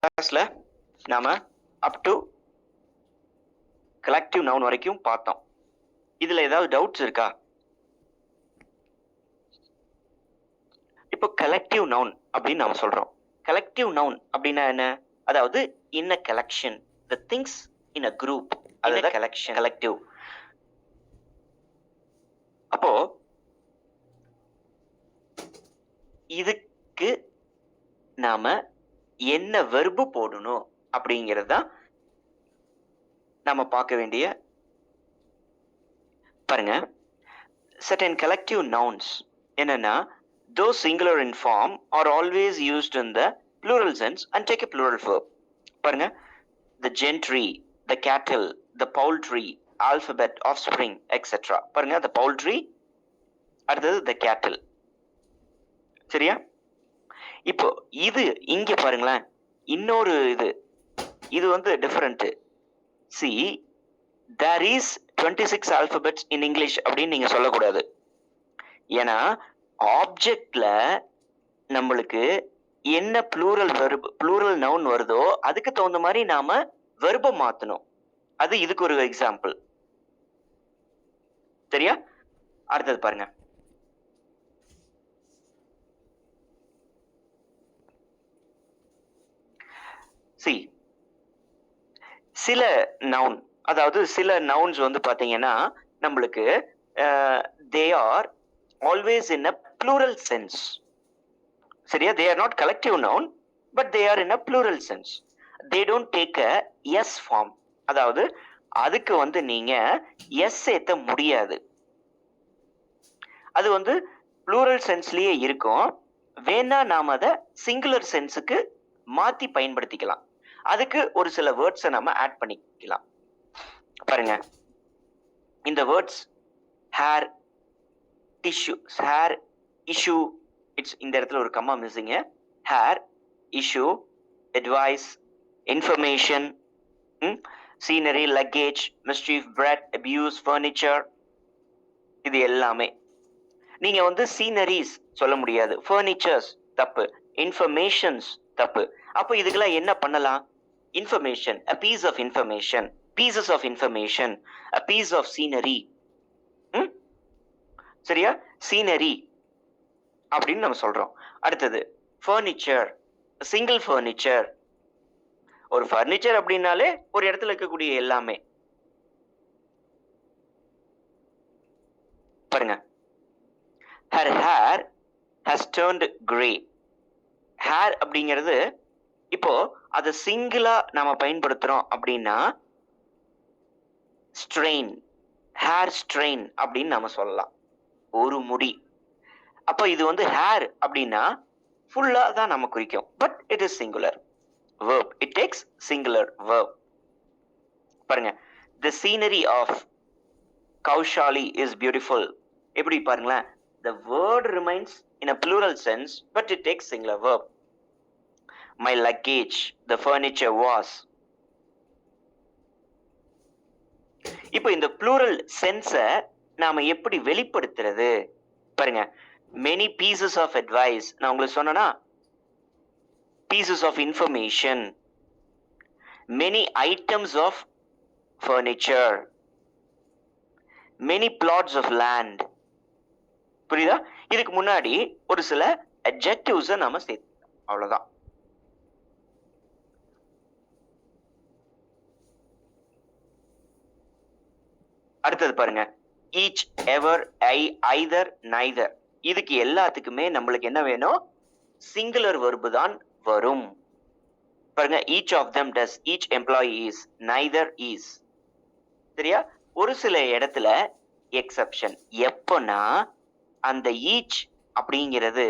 கிளாஸ்ல நாம up to collective noun வரைக்கும் பார்த்தோம். இதுல ஏதாவது டவுட்ஸ் இருக்கா? இப்போ கலெக்டிவ் நவுன் அப்படின்னு நாம சொல்றோம். கலெக்டிவ் நவுன் அப்படின்னா என்ன? அதாவது in a collection, the things in a group, அதுதான் கலெக்ஷன், கலெக்டிவ். அப்போ இதுக்கு நாம என்ன வெர்பு போடணும் அப்படிங்கிறது தான் நாம பார்க்க வேண்டிய. பாருங்க, certain collective nouns என்னன்னா, those singular in form are always used in the plural sense and take a plural verb. பாருங்க, the gentry, the cattle, the poultry, alphabet, offspring, etc. பாருங்க, the poultry, அடுத்தது the cattle. சரியா? இப்போ இது இங்க பாருங்களேன், இன்னொரு இது வந்து different. See, there is 26 alphabets in English அப்படின்னு நீங்க சொல்லக்கூடாது. ஏன்னா ஆப்ஜெக்ட்ல நம்மளுக்கு என்ன ப்ளூரல் நவுன் வருதோ அதுக்கு தகுந்த மாதிரி நாம வெர்பை மாத்தணும். அது இதுக்கு ஒரு எக்ஸாம்பிள். சரியா? அடுத்தது பாருங்க, see, சில நவுன், அதாவது சில நவுன்ஸ் வந்து பாத்தீங்கன்னா நம்மளுக்கு they are always in a plural sense. சரியா? they are not collective noun but they are in a plural sense. they don't take a s form. அதாவது அதுக்கு வந்து நீங்க s சேர்த்த முடியாது. அது வந்து plural சென்ஸ்லயே இருக்கும். வேணா நாம அதை சிங்குலர் சென்ஸுக்கு மாத்தி பயன்படுத்திக்கலாம். அதுக்கு ஒரு சில வேர்ட்ஸை நம்ம ஆட் பண்ணிக்கலாம். பாருங்க, இந்த words hair, tissue, hair, issue, it's இந்த இடத்துல ஒரு கம்மா மிஸ்ஸிங்க. Hair, issue, advice, information, scenery, luggage, mischief, bread, abuse, furniture, இது எல்லாமே. நீங்க வந்து சீனரிஸ் சொல்ல முடியாது, ஃபர்னிச்சர்ஸ் தப்பு, இன்ஃபர்மேஷன்ஸ் தப்பு. அப்போ இதுக்கெல்லாம் என்ன பண்ணலாம்? Information, a piece of information, pieces of information, a piece of scenery. சரியா? சீனரி அப்படின்னு நம்ம சொல்றோம். அடுத்தது ஃபர்னிச்சர், சிங்கிள் ஃபர்னிச்சர். ஒரு ஃபர்னிச்சர் அப்படின்னாலே ஒரு இடத்துல இருக்கக்கூடிய எல்லாமே. பாருங்க, her hair has turned grey. Hair அப்படிங்கிறது இப்போ அதை சிங்கிளா நாம பயன்படுத்துறோம் அப்படின்னா ஸ்ட்ரெயின், ஹேர் ஸ்ட்ரெயின் அப்படின்னு நாம சொல்லலாம், ஒரு முடி. அப்போ இது வந்து ஹேர் அப்படின்னா ஃபுல்லா தான் நம்ம குறிக்கும். But it is singular verb, it takes singular verb. பாருங்க, the scenery of Kaushali is beautiful. எப்படி பாருங்களேன், the word remains in a plural sense but it takes singular verb. My luggage, the furniture was. இப்போ இந்த plural சென்ஸை நாம எப்படி வெளிப்படுத்துறது? பாருங்க, many pieces of advice, நான் உங்களுக்கு சொன்னேன்னா pieces of information, many items of furniture, many plots of land. புரியுதா? இதுக்கு முன்னாடி ஒரு சில adjectives நாம சேர்த்தோம், அவ்வளவுதான். அடுத்தது பாருங்க, each, ever, either, neither. இதுக்கு எல்லாத்துக்குமே நம்மளுக்கு என்ன வேணும்? சிங்குலர் வெர்பு தான் வரும். பாருங்க, each of them does, each employee is, neither is. சரியா? ஒரு சில இடத்துல எக்ஸெப்ஷன். எப்போனா அந்த each அப்படிங்கிறது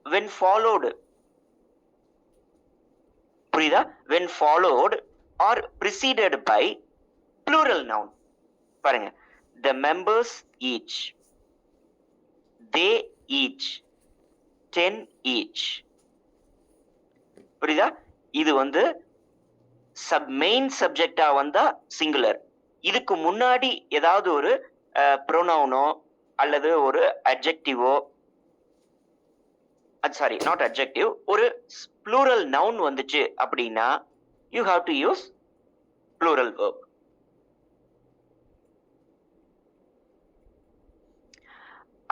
when followed, புரியுதா? when followed or preceded by plural noun. பாருங்க, the members each, they each, 10 each. புரியுதா? இது வந்து மெயின் சப்ஜெக்டா வந்தா சிங்குலர். இதுக்கு முன்னாடி ஏதாவது ஒரு ப்ரோனவுனோ அல்லது ஒரு அட்ஜெக்டிவோ சாரி நாட் அட்ஜெக்டிவ், ஒரு ப்ளூரல் நவுன் வந்துச்சு அப்படின்னா you have to use plural verb.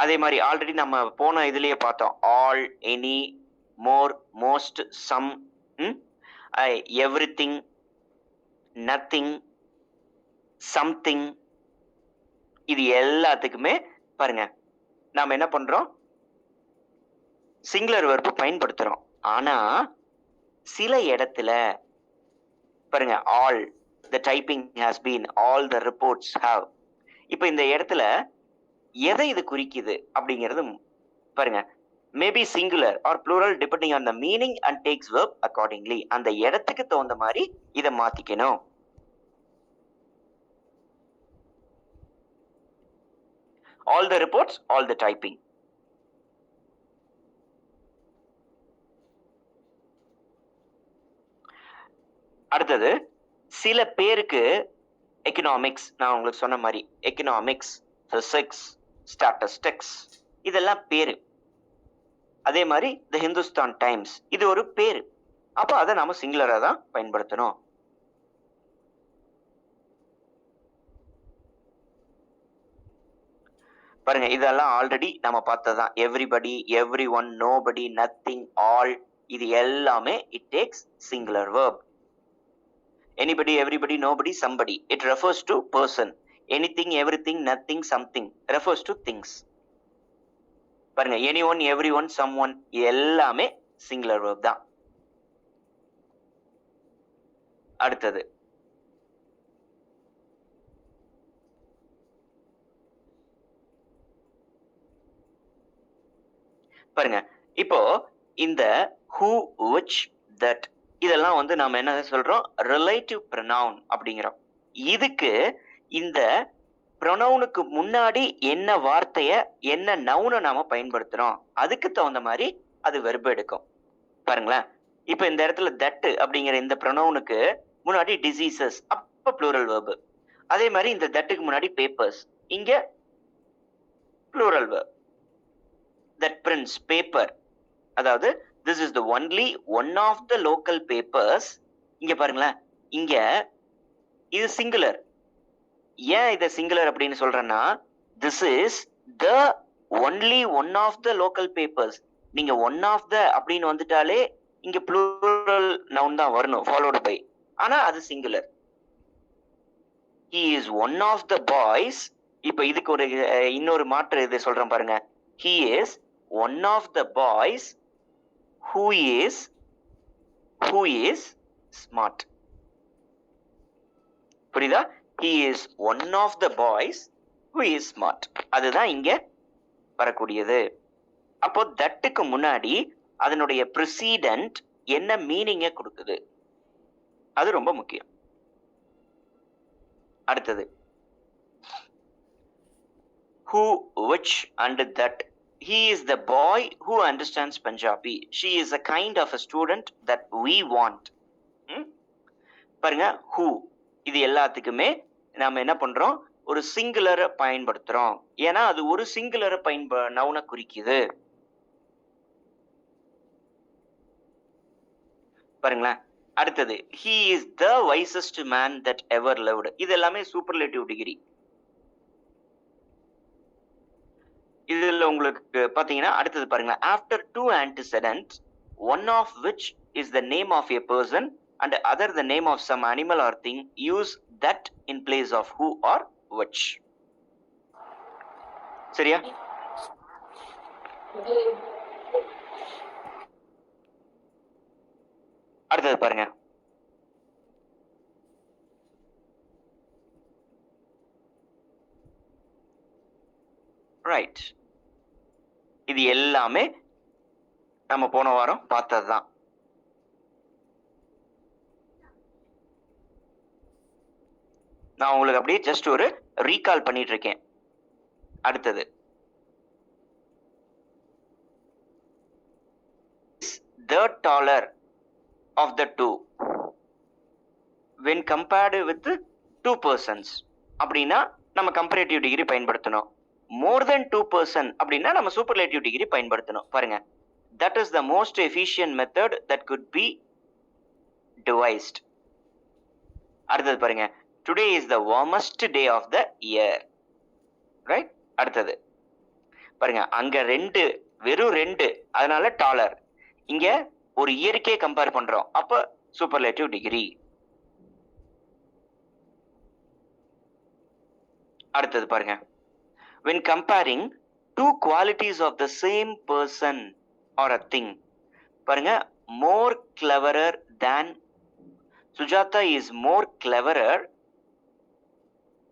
அதே மாதிரி ஆல்ரெடி நம்ம போன இதுலயே பார்த்தோம். All, any, more, most, some, everything, nothing, something, இது எல்லாத்துக்குமே பாருங்க நாம என்ன பண்றோம், சிங்குலர் வெர்ப் பயன்படுத்துறோம். ஆனா சில இடத்துல பாருங்க, all the typing has been, all the reports have. இப்ப இந்த இடத்துல எதை இது குறிக்குது அப்படிங்கிறது பாருங்க, maybe singular or plural depending on the meaning and takes verb accordingly. அந்த இடத்துக்கு தகுந்த மாதிரி இதை மாத்திக்கணும். all the reports, all the typing. அடுத்தது சில பேருக்கு எக்கனாமிக்ஸ், நான் உங்களுக்கு சொன்ன மாதிரி எக்கனாமிக்ஸ், பிசிக்ஸ், ஸ்டாட்டிஸ்டிக்ஸ் இதெல்லாம் பேரு. அதே மாதிரி தி ஹிந்துஸ்தான் டைம்ஸ் இது ஒரு பேரு. அப்போ அதை நாம சிங்குலரா தான் பயன்படுத்தணும். பாருங்க, இதெல்லாம் ஆல்ரெடி நம்ம பார்த்ததுதான். Everybody, every one, nobody, nothing, all, இது எல்லாமே it takes singular verb. Anybody, everybody, nobody, somebody, it refers to person. Anything, everything, nothing, something refers to things. பாருங்க, anyone, everyone, someone எல்லாமே சிங்குலர் verb தான். அடுத்தது பாருங்க, இப்போ இந்த who, which, that இதெல்லாம் வந்து நாம என்ன சொல்றோம், ரிலேட்டிவ் ப்ரொனவுன் அப்படிங்கிறோம். இதுக்கு இந்த ப்ரொனவுனுக்கு முன்னாடி என்ன வார்த்தைய, என்ன நவுனை நாம பயன்படுத்துறோம், அதுக்கு தகுந்த மாதிரி அது வெர்ப் எடுக்கும். பாருங்களேன், இப்ப இந்த இடத்துல தட் அப்படிங்கிற இந்த ப்ரொனவுனுக்கு முன்னாடி டிசீசஸ், அப்ப ப்ளூரல் வெர்ப். அதே மாதிரி இந்த தட்டுக்கு முன்னாடி பேப்பர்ஸ், இங்க plural verb. that prints paper, அதாவது this is the only one of the local papers. இங்க பாருங்களேன், இங்க இது சிங்குலர். ஏன் இதை சிங்குலர் அப்படின்னு சொல்றேன்னா, this is the only one of the local papers. நீங்க one of the அப்படின்னு வந்துட்டாலே இங்க ப்ளூரல் நவுன் தான் வரணும் followed by. ஆனா அது singular. he is one of the boys. இப்ப இதுக்கு ஒரு இன்னொரு மாற்று இது சொல்றேன் பாருங்க. he is one of the boys who is smart. புரியுதா? he is one of the boys who is smart. அதுதான் இங்க வரக்கூடியது. அப்போ தட்டுக்கு முன்னாடி அதனுடைய precedent என்ன மீனிங்க கொடுக்குது, அது ரொம்ப முக்கியம். அடுத்தது who, which and that. He is the boy who understands Punjabi. She is a kind of a student that we want. பாருங்க, who இது எல்லாத்துக்குமே நாம என்ன பண்றோம், ஒரு சிங்குலரை பயன்படுத்துறோம். ஏன்னா அது ஒரு சிங்குலரை நவுனை குறிக்குது. பாருங்களேன், அடுத்தது he is the wisest man that ever lived. இது எல்லாமே சூப்பர்லேட்டிவ் டிகிரி. இதுல உங்களுக்கு பாத்தீங்கன்னா அடுத்தது பாருங்க, after two antecedents, one of which is the name of a person and other the name of some animal or thing, use that in place of who or which. சரியா? அடுத்தது பாருங்க, right. இது எல்லாமே நம்ம போன வாரம் பார்த்ததுதான். நான் உங்களுக்கு அப்படியே ஜஸ்ட் ஒரு ரீகால் பண்ணிட்டு இருக்கேன். அடுத்தது the taller of the two when compared with two persons அப்படின்னா நம்ம கம்பேரிட்டிவ் டிகிரி பயன்படுத்தணும். more than 2 person அப்படின்னா நம்ம சூப்பர்லேட்டிவ் டிகிரி பயன்படுத்தணும். பாருங்க, that is the most efficient method that could be devised. அடுத்தது பாருங்க, today is the warmest day of the year. Right? அடுத்தது பாருங்க, அங்க வெறும் 2, அதனால டாலர். இங்க ஒரு இயற்கையை கம்பேர் பண்றோம், அப்ப சூப்பர்லேட்டிவ் டிகிரி. அடுத்தது பாருங்க, when comparing two qualities of the same person or a thing, பாருங்க, more cleverer than Sujata is more cleverer.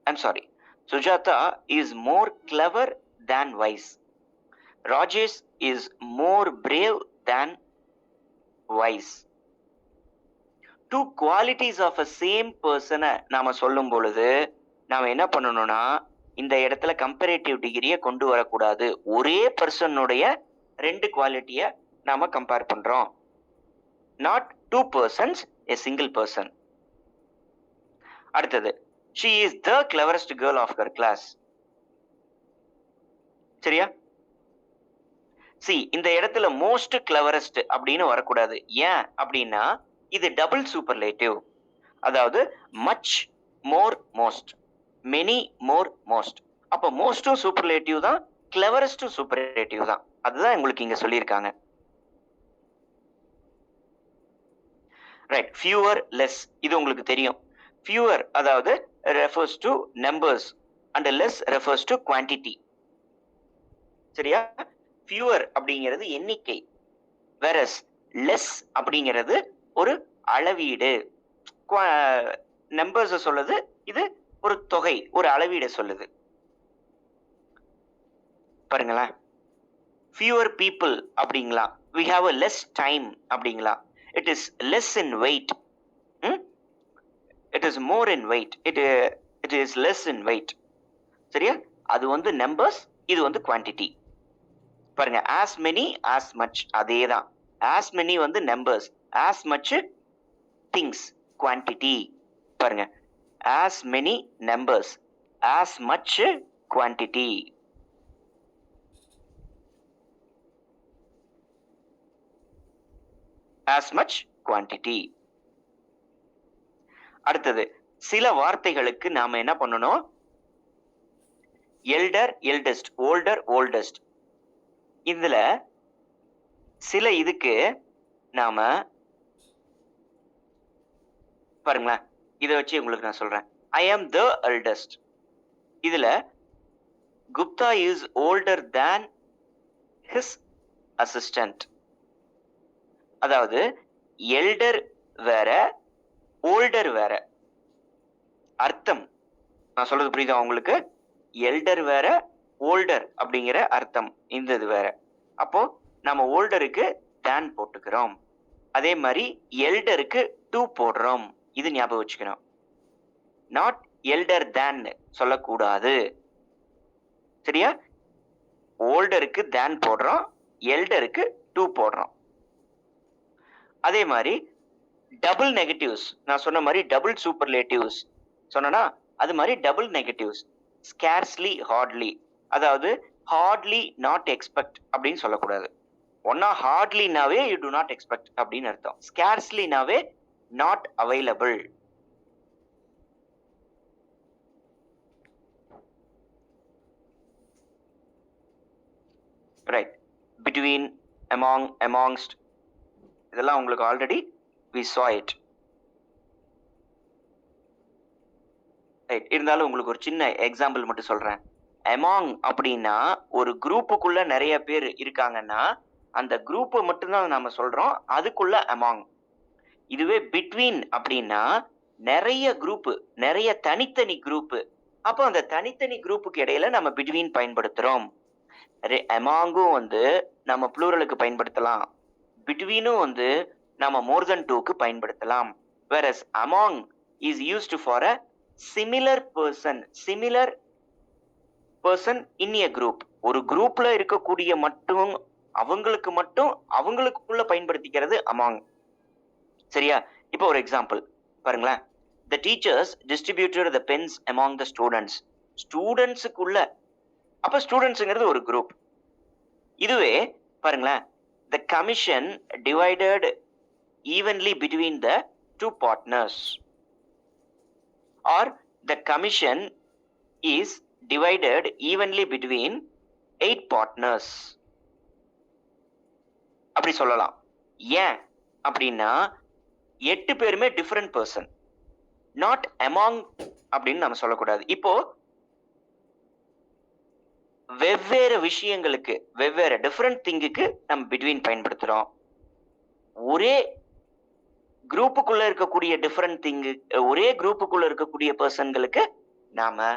I'm sorry, Sujata is more clever than wise. Rajesh is more brave than wise. Two qualities of a same person நாம சொல்லும் பொழுது நாம என்ன பண்ணணும்னா, இந்த இடத்துல comparative டிகிரியை கொண்டு வரக்கூடாது. ஒரே பர்சனுடைய 2 குவாலிட்டியை நாம கம்பேர் பண்றோம். Not 2 persons, a single person. அடுத்தது, she is the cleverest girl of her class. சரியா? இந்த இடத்துல மோஸ்ட் கிளவரஸ்ட் அப்படின்னு வரக்கூடாது. ஏன் அப்படின்னா இது டபுள் சூப்பர்லேட்டிவ். அதாவது much more most, many more most. அப்ப மோஸ்டும் சூப்பர்லேட்டிவ் தான், கிளவரஸ்டும் சூப்பர்லேட்டிவ் தான். அதுதான் உங்களுக்கு இங்க சொல்லியிருக்காங்க. ரைட், ஃபியூவர் லெஸ், இது உங்களுக்கு தெரியும். ஃபியூவர் அதாவது refers to numbers and less refers to quantity. சரியா? ஃபியூவர் அப்படிங்கிறது எண்ணிக்கை, வேறஸ் லெஸ் அப்படிங்கிறது ஒரு அளவீடு. நம்பர்ஸ் சொல்லுது, இது ஒரு தொகை, ஒரு அளவீடு சொல்லுது. பாருங்களேன், ஃபியூவர் பீப்புள் அப்படிங்களா, we have a less time அப்படிங்களா, it is less in weight, it is more in weight, it is less in weight. சரியா? அது வந்து நம்பர்ஸ், இது வந்து குவான்டிட்டி. பாருங்க, as many as much, அதேதான். as many வந்து numbers, as much things quantity. பாருங்க, as many numbers, as much quantity. as much quantity. அடுத்தது, சில வார்த்தைகளுக்கு நாம என்ன பண்ணணும், எல்டர் எல்டஸ்ட், ஓல்டர் ஓல்டஸ்ட். இதுல சில இதுக்கு நாம பாருங்களேன், இதை வச்சு உங்களுக்கு நான் சொல்றேன். ஐ ஆம் த எல்டஸ்ட். இதுல Gupta is older than his assistant. அதாவது எல்டர் வேற, ஓல்டர் வேற. அர்த்தம் நான் சொல்றது புரியுதா உங்களுக்கு? எல்டர் வேற, ஓல்டர் அப்படிங்கிற அர்த்தம் இந்த இது வேற. அப்போ நம்ம ஓல்டருக்கு தேன் போட்டுக்கிறோம், அதே மாதிரி எல்டருக்கு டூ போடுறோம். இது ஞாபகம் வச்சுக்கணும். நாட் எல்டர் தேன் சொல்லக்கூடாது. சரியா? ஓல்டருக்கு தேன் போடுறோம், எல்டருக்கு டூ போடுறோம். அதே மாதிரி டபுள் நெகட்டிவ்ஸ், நான் சொன்ன மாதிரி டபுள் சூப்பர்லேட்டிவ்ஸ் சொன்னா, அது மாதிரி டபுள் நெகட்டிவ்ஸ், ஸ்கேர்ஸ்லி ஹார்ட்லி. அதாவது ஹார்ட்லி நாட் எக்ஸ்பெக்ட் அப்படின்னு சொல்லக்கூடாது. ஒன்னா ஹார்ட்லினாவே யூ டு நாட் எக்ஸ்பெக்ட் அப்படின்னு அர்த்தம். ஸ்கேர்ஸ்லினாவே not available. Right, between, among, amongst, இதெல்லாம் உங்களுக்கு already we saw it. Right, இருந்தாலும் உங்களுக்கு ஒரு சின்ன எக்ஸாம்பிள் மட்டும் சொல்றேன். among அப்படின்னா ஒரு குரூப்புக்குள்ள நிறைய பேர் இருக்காங்கன்னா அந்த குரூப்பை மட்டும்தான் நாம சொல்றோம், அதுக்குள்ள among. இதுவே பிட்வீன் அப்படின்னா நிறைய குரூப், நிறைய தனித்தனி குரூப். அப்போ அந்த தனித்தனி குரூப்புக்கு இடையில நம்ம பிட்வீன் பயன்படுத்துறோம். அமாங்கும் வந்து நம்ம ப்ளூரலுக்கு பயன்படுத்தலாம், பிட்வீனும் வந்து நம்ம மோர் தென் டூக்கு பயன்படுத்தலாம். whereas among is used for a similar person in a group. ஒரு குரூப்ல இருக்கக்கூடிய மட்டும் அவங்களுக்குள்ள பயன்படுத்திக்கிறது among. சரியா? இப்போ ஒரு எக்ஸாம்பிள் பாருங்களேன். the teachers distributed the pens among the students. ஸ்டூடெண்ட்ஸுக்குள்ள, அப்ப ஸ்டூடெண்ட்ஸுங்கிறது ஒரு குரூப். இதுவே பாருங்களேன், the commission divided evenly between the two partners, or the commission is divided evenly between 8 partners. அப்படி சொல்லலாம். ஏன் அப்படின்னா 8 பேருமே டிஃபரண்ட் பர்சன், நாட் அமாங் அப்படின்னு நம்ம சொல்லக்கூடாது. இப்போ வெவ்வேறு விஷயங்களுக்கு, வெவ்வேறு டிஃபரண்ட் திங்குக்கு நம்ம பிட்வீன் பயன்படுத்துறோம். ஒரே குரூப்புக்குள்ள இருக்கக்கூடிய டிஃபரண்ட் திங்கு, ஒரே குரூப்புக்குள்ள இருக்கக்கூடிய பர்சன்களுக்கு நாம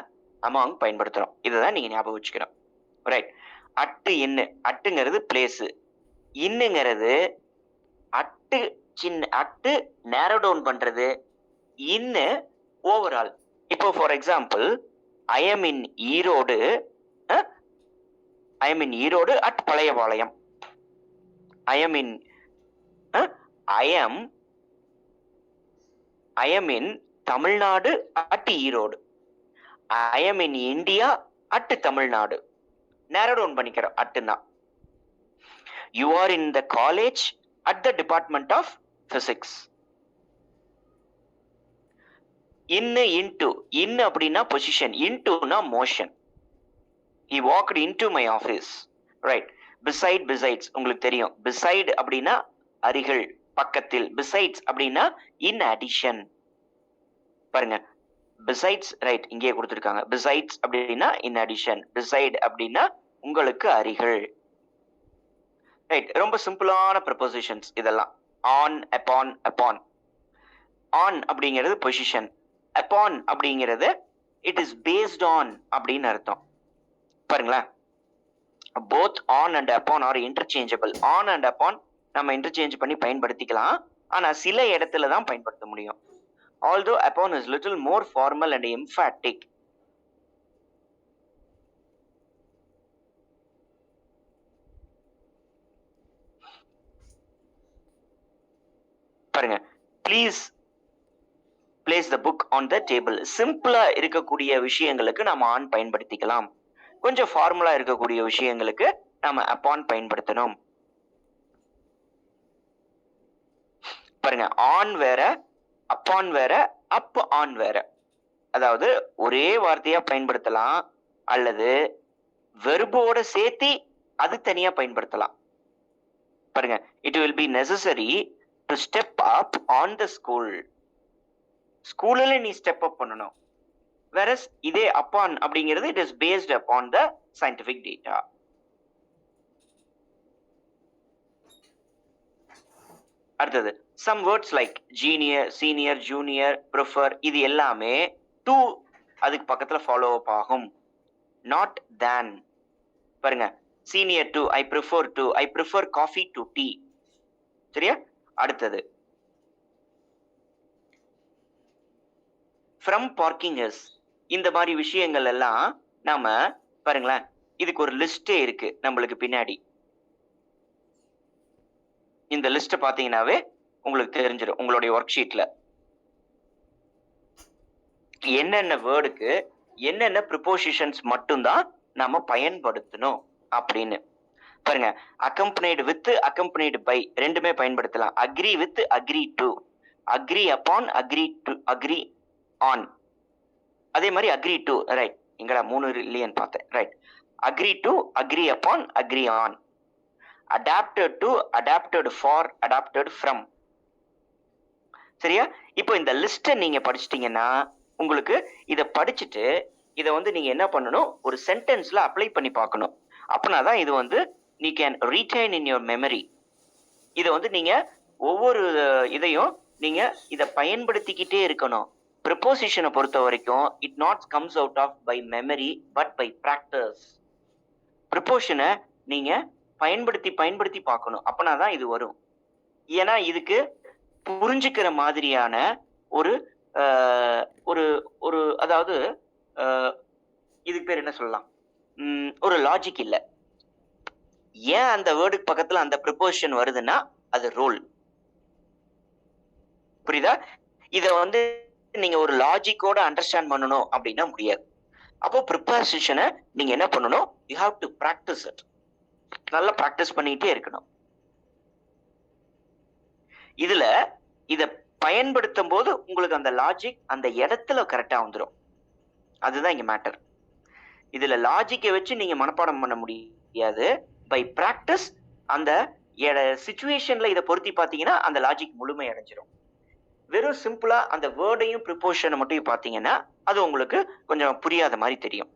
அமாங் பயன்படுத்துறோம். இதுதான் நீங்க ஞாபகம் வச்சுக்கணும். ரைட். அட்டு இன்னு, அட்டுங்கிறது பிளேஸ், இன்னுங்கிறது அட்டு சின்ன அட்டு நேரோ டவுன் பண்றது, இன்னு ஓவரால். இப்போ for example I am in Erode, I am in Erode at Pazhayapalayam. I am in I am in Tamil Nadu at Erode. I am in India at Tamil Nadu. Narrow down பண்ணிக்கிறோம் அட்டுன்னா. You are in the college at the department of physics. In into, in அப்படின்னா position, இன்டுனா motion. He walked into my office. Right. Beside, besides உங்களுக்கு தெரியும். Beside அப்படின்னா அருகில், பக்கத்தில். Besides அப்படின்னா in addition. பாருங்க, besides, ரைட், இங்கே கொடுத்துருக்காங்க. Besides அப்படின்னா in addition. Beside அப்படின்னா உங்களுக்கு அருகில். ரைட். ரொம்ப சிம்பிளான ப்ரொபோசிஷன்ஸ் இதெல்லாம். on, upon, upon. on அப்படிங்கிறது பொசிஷன், upon அப்படிங்கிறது it is based on அப்படின்னு அர்த்தம். பாருங்களேன், both on and upon are interchangeable. on and upon நம்ம இன்டர்சேஞ்ச் பண்ணி பயன்படுத்திக்கலாம், ஆனா சில இடத்துல தான் பயன்படுத்த முடியும். although upon is little more formal and emphatic. பாருங்க, please place the book on the table. சிம்பிளா இருக்கக்கூடிய விஷயங்களுக்கு நம்ம on பயன்படுத்திக்கலாம். கொஞ்சம் ஃபார்முலா இருக்கக்கூடிய விஷயங்களுக்கு நாம அப்பான் பயன்படுத்தணும். பாருங்க, ஆன் வேற, அப்பான் வேற, அப் ஆன் வேற. அதாவது ஒரே வார்த்தையா பயன்படுத்தலாம், அல்லது வெர்போட சேர்த்தி அது தனியா பயன்படுத்தலாம். பாருங்க, it will be necessary to step up on the school. ஸ்கூல்ல நீ ஸ்டெப் அப் பண்ணணும். Whereas இதே upon அப்படிங்கிறது it is based upon the scientific data. அடுத்தது some words like junior, senior, junior, prefer, இது எல்லாமே to அதுக்கு பக்கத்துல follow up ஆகும், not than. பாருங்க, senior to, I prefer coffee to tea. சரியா? அடுத்தது from parking is. இந்த மாதிரி விஷயங்கள் எல்லாம் நாம பாருங்களேன், இதுக்கு ஒரு லிஸ்டே இருக்கு நம்மளுக்கு பின்னாடி. இந்த லிஸ்ட் பாத்தீங்கன்னாவே உங்களுக்கு தெரிஞ்சிடும் உங்களுடைய ஒர்க் ஷீட்ல என்னென்ன வேர்டுக்கு என்னென்ன ப்ரிப்போசிஷன்ஸ் மட்டும்தான் நாம பயன்படுத்தணும் அப்படின்னு. பாருங்க, அக்கம்பனைடு வித், அக்கம்பனைடு பை ரெண்டுமே பயன்படுத்தலாம். Agree with, agree to, agree upon, agree to, agree on. அதே மாதிரி அக்ரி டு, ரைட், எங்கடா 3 இல்லையன்னு பார்த்தேன். Right, agree to, agree upon, agree on. Adapted to, adapted for, adapted from. சரியா? இப்போ இந்த லிஸ்ட்டை நீங்க படிச்சிட்டீங்கன்னா உங்களுக்கு இதை படிச்சுட்டு இதை நீங்க என்ன பண்ணணும், ஒரு சென்டென்ஸ்ல அப்ளை பண்ணி பார்க்கணும். அப்படின்னாதான் இது நீ can retain in your memory. இதை நீங்க ஒவ்வொரு இதையும் நீங்க இதை பயன்படுத்திக்கிட்டே இருக்கணும். ப்ரிப்போசிஷனை பொறுத்த வரைக்கும் it not comes out of by memory but by practice. ப்ரிப்போஷனை நீங்க பயன்படுத்தி பார்க்கணும், அப்பனாதான் இது வரும். ஏன்னா இதுக்கு புரிஞ்சுக்கிற மாதிரியான ஒரு ஒரு ஒரு அதாவது இதுக்கு பேர் என்ன சொல்லலாம், ஒரு லாஜிக் இல்லை. ஏன் அந்த வேர்டுக்கு பக்கத்துல அந்த ப்ரிப்போசிஷன் வருதுன்னா அது ரூல். புரியுதா? இத நீங்க ஒரு லாஜிக்கோட அண்டர்ஸ்டாண்ட் பண்ணணும் அப்படின்னா முடியாது. அப்போ ப்ரிப்போசிஷனை நீங்க என்ன பண்ணணும், you have to practise it. நல்லா பிராக்டிஸ் பண்ணிக்கிட்டே இருக்கணும். இதுல இத பயன்படுத்தும் போது உங்களுக்கு அந்த லாஜிக் அந்த இடத்துல கரெக்டா வந்துடும். அதுதான் இங்க மேட்டர். இதுல லாஜிக்கை வச்சு நீங்க மனப்பாடம் பண்ண முடியாது. பை பிராக்டிஸ் அந்த சிச்சுவேஷன்ல இதை பொருத்தி பாத்தீங்கன்னா அந்த லாஜிக் முழுமை அடைஞ்சிடும். வெறும் சிம்பிளா அந்த வேர்டையும் ப்ரிப்போஷனை மட்டும் பாத்தீங்கன்னா அது உங்களுக்கு கொஞ்சம் புரியாத மாதிரி தெரியும்.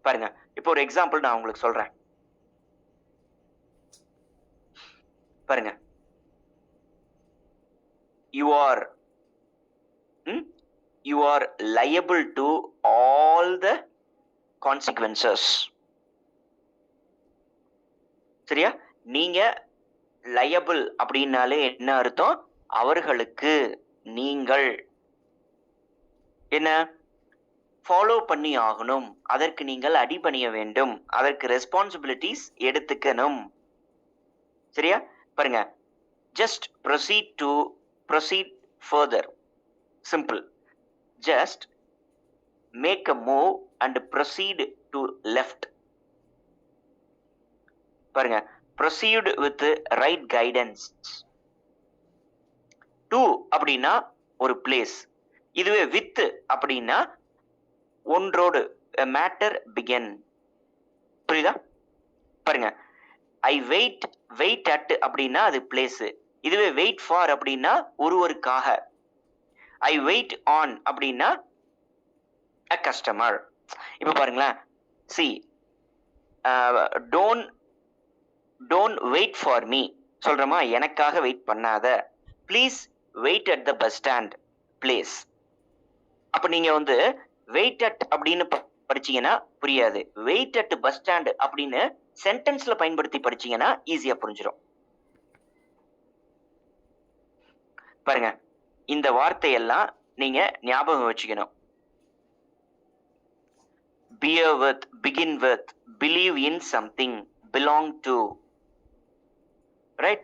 பாருங்க, இப்போ ஒரு எக்ஸாம்பிள் நான் உங்களுக்கு சொல்றேன். பாருங்க, you are liable to all the consequences. சரியா? நீங்க liable அப்படின்னாலே என்ன அர்த்தம்? அவர்களுக்கு நீங்கள் என்ன ஃபாலோ பண்ணி ஆகணும், அதற்கு நீங்கள் அடிபணிய வேண்டும், அதற்கு ரெஸ்பான்சிபிலிட்டிஸ் எடுத்துக்கணும். சரியா? பாருங்க, just proceed further. Simple. Just make a move and proceed to left. பாருங்க, proceed with right guidance. to அப்படின்னா ஒரு பிளேஸ், இதுவே with அப்படின்னா ஒன்றோடு, a matter begin. புரியுதா? பாருங்க, I wait at அப்படின்னா அது பிளேஸ், இதுவே வெயிட் ஃபார் அப்படின்னா ஒருவருக்காக. ஐ வெயிட் ஆன் அப்படின்னா a customer. இப்ப பாருங்களேன், see, don't wait for me சொல்றோமா, எனக்காக வெயிட் பண்ணாத. Please wait at the bus stand place. அப்ப நீங்க வந்து வெயிட் அட் அப்படின்னு படிச்சீங்கன்னா புரியாது. வெயிட் அட் பஸ் ஸ்டாண்ட் அப்படின்னு சென்டென்ஸ்ல பயன்படுத்தி படிச்சீங்கன்னா ஈஸியா புரிஞ்சிடும். பாருங்க, இந்த வார்த்தையெல்லாம் நீங்க ஞாபகம் வச்சுக்கணும். bear with, begin with, believe in something, belong to. Right?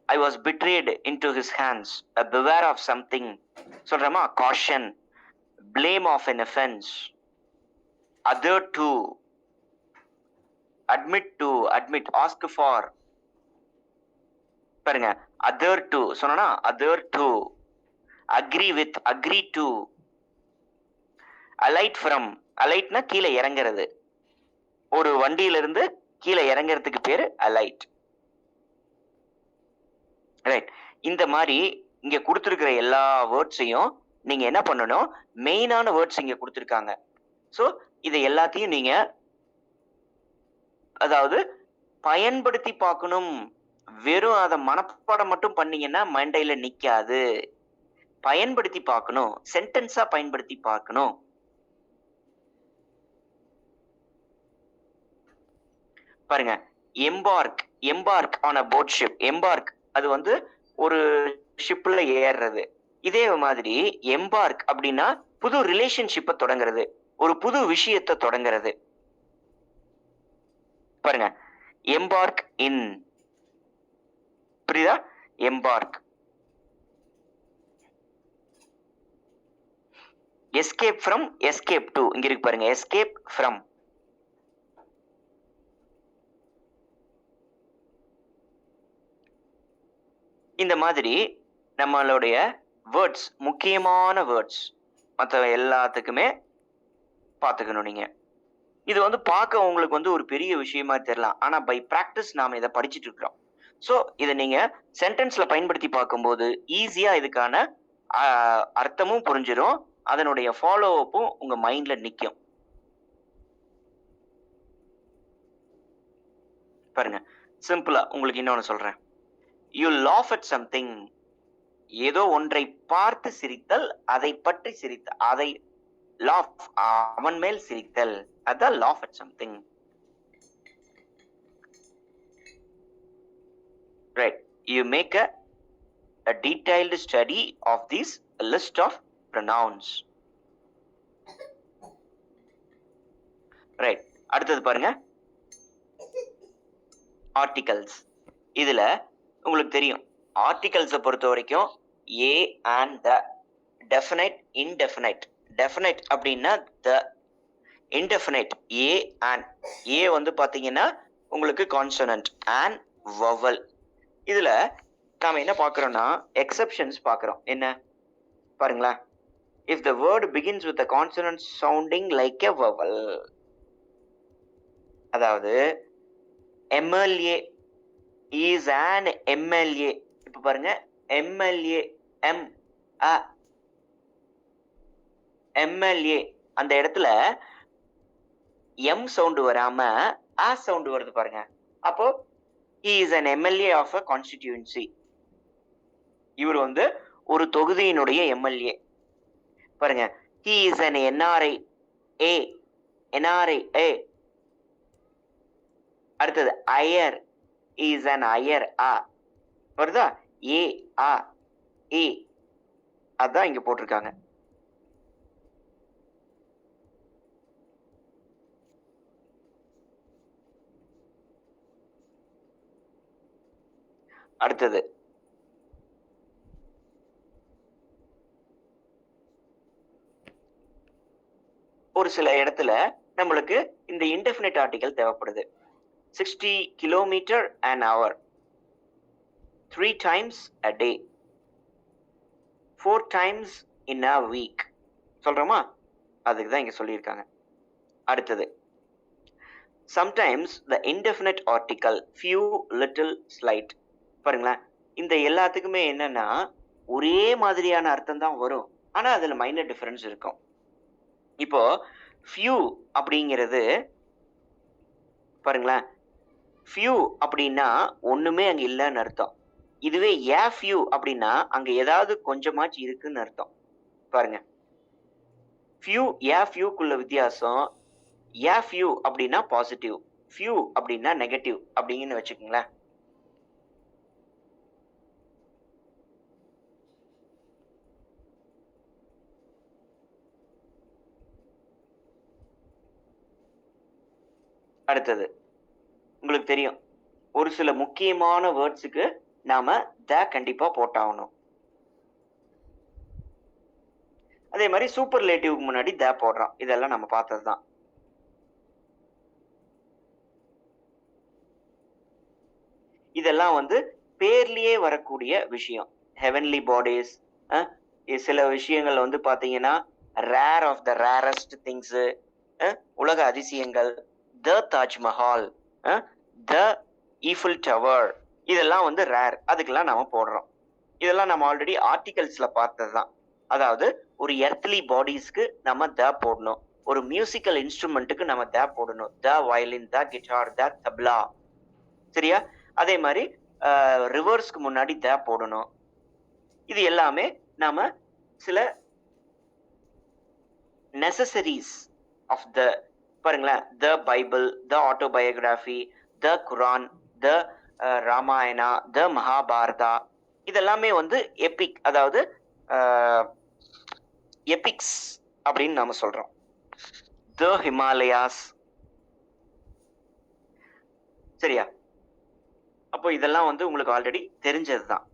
I was betrayed into his hands, beware of something. சொல்றமா, caution, blame of an offense, other to, admit, ask for. பாருங்க, other to சொன்னா other to, agree with, agree to, alight from, அலைட்னா கீழே இறங்குறது, ஒரு வண்டியில இருந்து கீழே இறங்குறதுக்கு பேரு அலைட். ரைட்? இந்த மாதிரி இங்க கொடுத்திருக்கிற எல்லா வேர்ட்ஸையும் நீங்க என்ன பண்ணணும், மெயினான வேர்ட்ஸ் இங்க கொடுத்திருக்காங்க. சோ இதை எல்லாத்தையும் நீங்க அதாவது பயன்படுத்தி பார்க்கணும். வெறும் அதை மனப்பாடம் மட்டும் பண்ணீங்கன்னா மண்டையில நிக்காது. பயன்படுத்தி பார்க்கணும், சென்டென்ஸா பயன்படுத்தி பார்க்கணும். பாருங்க, embark on a boat ship. Embark அது வந்து ஒரு ஷிப்ல ஏறுறது. இதே மாதிரி எம்பார்க் அப்படின்னா புது ரிலேஷன்ஷிப்பை தொடங்குறது, ஒரு புது விஷயத்தை தொடங்குறது. பாருங்க, எம்பார்க் இன், புரியுதா? Embark. Escape from, escape to, இங்க இருக்கு பாருங்க, எஸ்கேப் ஃப்ரம். இந்த மாதிரி நம்மளுடைய வேர்ட்ஸ், முக்கியமான வேர்ட்ஸ், மற்ற எல்லாத்துக்குமே பார்த்துக்கணும் நீங்க. இது வந்து பார்க்க உங்களுக்கு வந்து ஒரு பெரிய விஷயமா தெரியலாம், ஆனா பை பிராக்டிஸ் நாம இதை படிச்சுட்டு இருக்கிறோம். ஸோ இதை நீங்க சென்டென்ஸ்ல பயன்படுத்தி பார்க்கும்போது ஈஸியா இதுக்கான அர்த்தமும் புரிஞ்சிடும், அதனுடைய ஃபாலோ அப்பும் உங்க மைண்ட்ல நிற்கும். பாருங்க, சிம்பிளா உங்களுக்கு இன்னொன்னு சொல்றேன். You laugh at something, ஏதோ ஒன்றை பார்த்து சிரித்தல், அதை பற்றி சிரித்தல், அதை laugh, அவன் மேல் சிரித்தல், அதான் laugh at something. Right? You make a detailed study of this list of pronouns. Right? அடுத்தது பாருங்க, ஆர்டிகல்ஸ். இதுல உங்களுக்கு தெரியும், ஆர்டிகல்ஸை பொறுத்த வரைக்கும் A and the, definite, indefinite. Definite அப்படின்னா த, இன்டெஃபினைட் ஏ அண்ட். ஏ வந்து பாத்தீங்கன்னா உங்களுக்கு கான்சனன்ட், அண்ட் வவல். இதுல நாம என்ன பார்க்கிறோம்னா எக்ஸெப்ஷன்ஸ் பார்க்கிறோம். என்ன பாருங்களேன். If the word begins with a consonant sounding like a vowel, அதாவது MLA is an MLA. இப்ப பாருங்க MLA M A MLA அந்த இடத்துல M சவுண்ட் வராம A சவுண்ட் வருது பாருங்க. அப்போ he is an MLA of a constituency. இவர் வந்து ஒரு தொகுதியினுடைய MLA. பாருங்க he is an NRI A NRI A. அடுத்தது Iyer is an Iyer A வருதா A A A அதான் இங்க போட்டிருக்காங்க. அடுத்தது ஒரு சில இடத்துல நம்மளுக்கு இந்த இன்டெஃபினிட் ஆர்டிகல் தேவைப்படுது. 60 kilometre an hour, 3 times a day, 4 times in a week சொல்றோமா? அதுக்கு தான் இங்க சொல்லியிருக்காங்க. அடுத்தது sometimes the indefinite article few, little, slight. பாருங்களேன் இந்த எல்லாத்துக்குமே என்னன்னா ஒரே மாதிரியான அர்த்தம் தான் வரும், ஆனா அதுல மைனர் டிஃபரன்ஸ் இருக்கும். இப்போ few அப்படிங்கிறது பாருங்களேன் few அப்படின்னா ஒண்ணுமே அங்க இல்லைன்னு அர்த்தம். இதுவே a few அப்படின்னா அங்க ஏதாவது கொஞ்சமாச்சு இருக்குன்னு அர்த்தம். பாருங்க few a fewக்குள்ள வித்தியாசம். a few அப்படின்னா பாசிட்டிவ், few அப்படின்னா நெகட்டிவ் அப்படிங்கன்னு வச்சுக்கோங்களேன். அடுத்தது உங்களுக்கு தெரியும் ஒரு சில முக்கியமான வேர்ட்ஸுக்கு நாம த கண்டிப்பா போட்டாகணும். அதே மாதிரி சூப்பர்லேட்டிவ்க்கு முன்னாடி த போடுறோம். இதெல்லாம் நம்ம பார்த்ததுதான். இதெல்லாம் வந்து பேர்லயே வரக்கூடிய விஷயம். ஹெவன்லி பாடிஸ், சில விஷயங்கள் வந்து பாத்தீங்கன்னா rare of the rarest things, உலக அதிசயங்கள், the Taj Mahal, the Eiffel tower, இதெல்லாம் வந்து ரேர். அதுக்கெல்லாம் நாம போடுறோம். இதெல்லாம் நம்ம ஆல்ரெடி ஆர்டிகல்ஸ்ல பார்த்ததுதான். அதாவது ஒரு எர்த்லி பாடிஸ்க்கு நம்ம த போடணும், ஒரு மியூசிக்கல் இன்ஸ்ட்ருமெண்ட்டுக்கு நம்ம த போடணும், த வயலின், த கிட்டார், த தப்லா. சரியா? அதே மாதிரி ரிவர்ஸ்க்கு முன்னாடி த போடணும். இது எல்லாமே நாம சில நெசசரிஸ் ஆஃப் த பாருங்களேன். த பைபிள், த ஆட்டோபயோகிராஃபி, த குரான், த ராமாயணா, த மகாபாரதா, இதெல்லாமே வந்து எபிக், அதாவது எபிக்ஸ் அப்படின்னு நாம சொல்றோம். த ஹிமாலயாஸ். சரியா? அப்போ இதெல்லாம் வந்து உங்களுக்கு ஆல்ரெடி தெரிஞ்சதுதான்.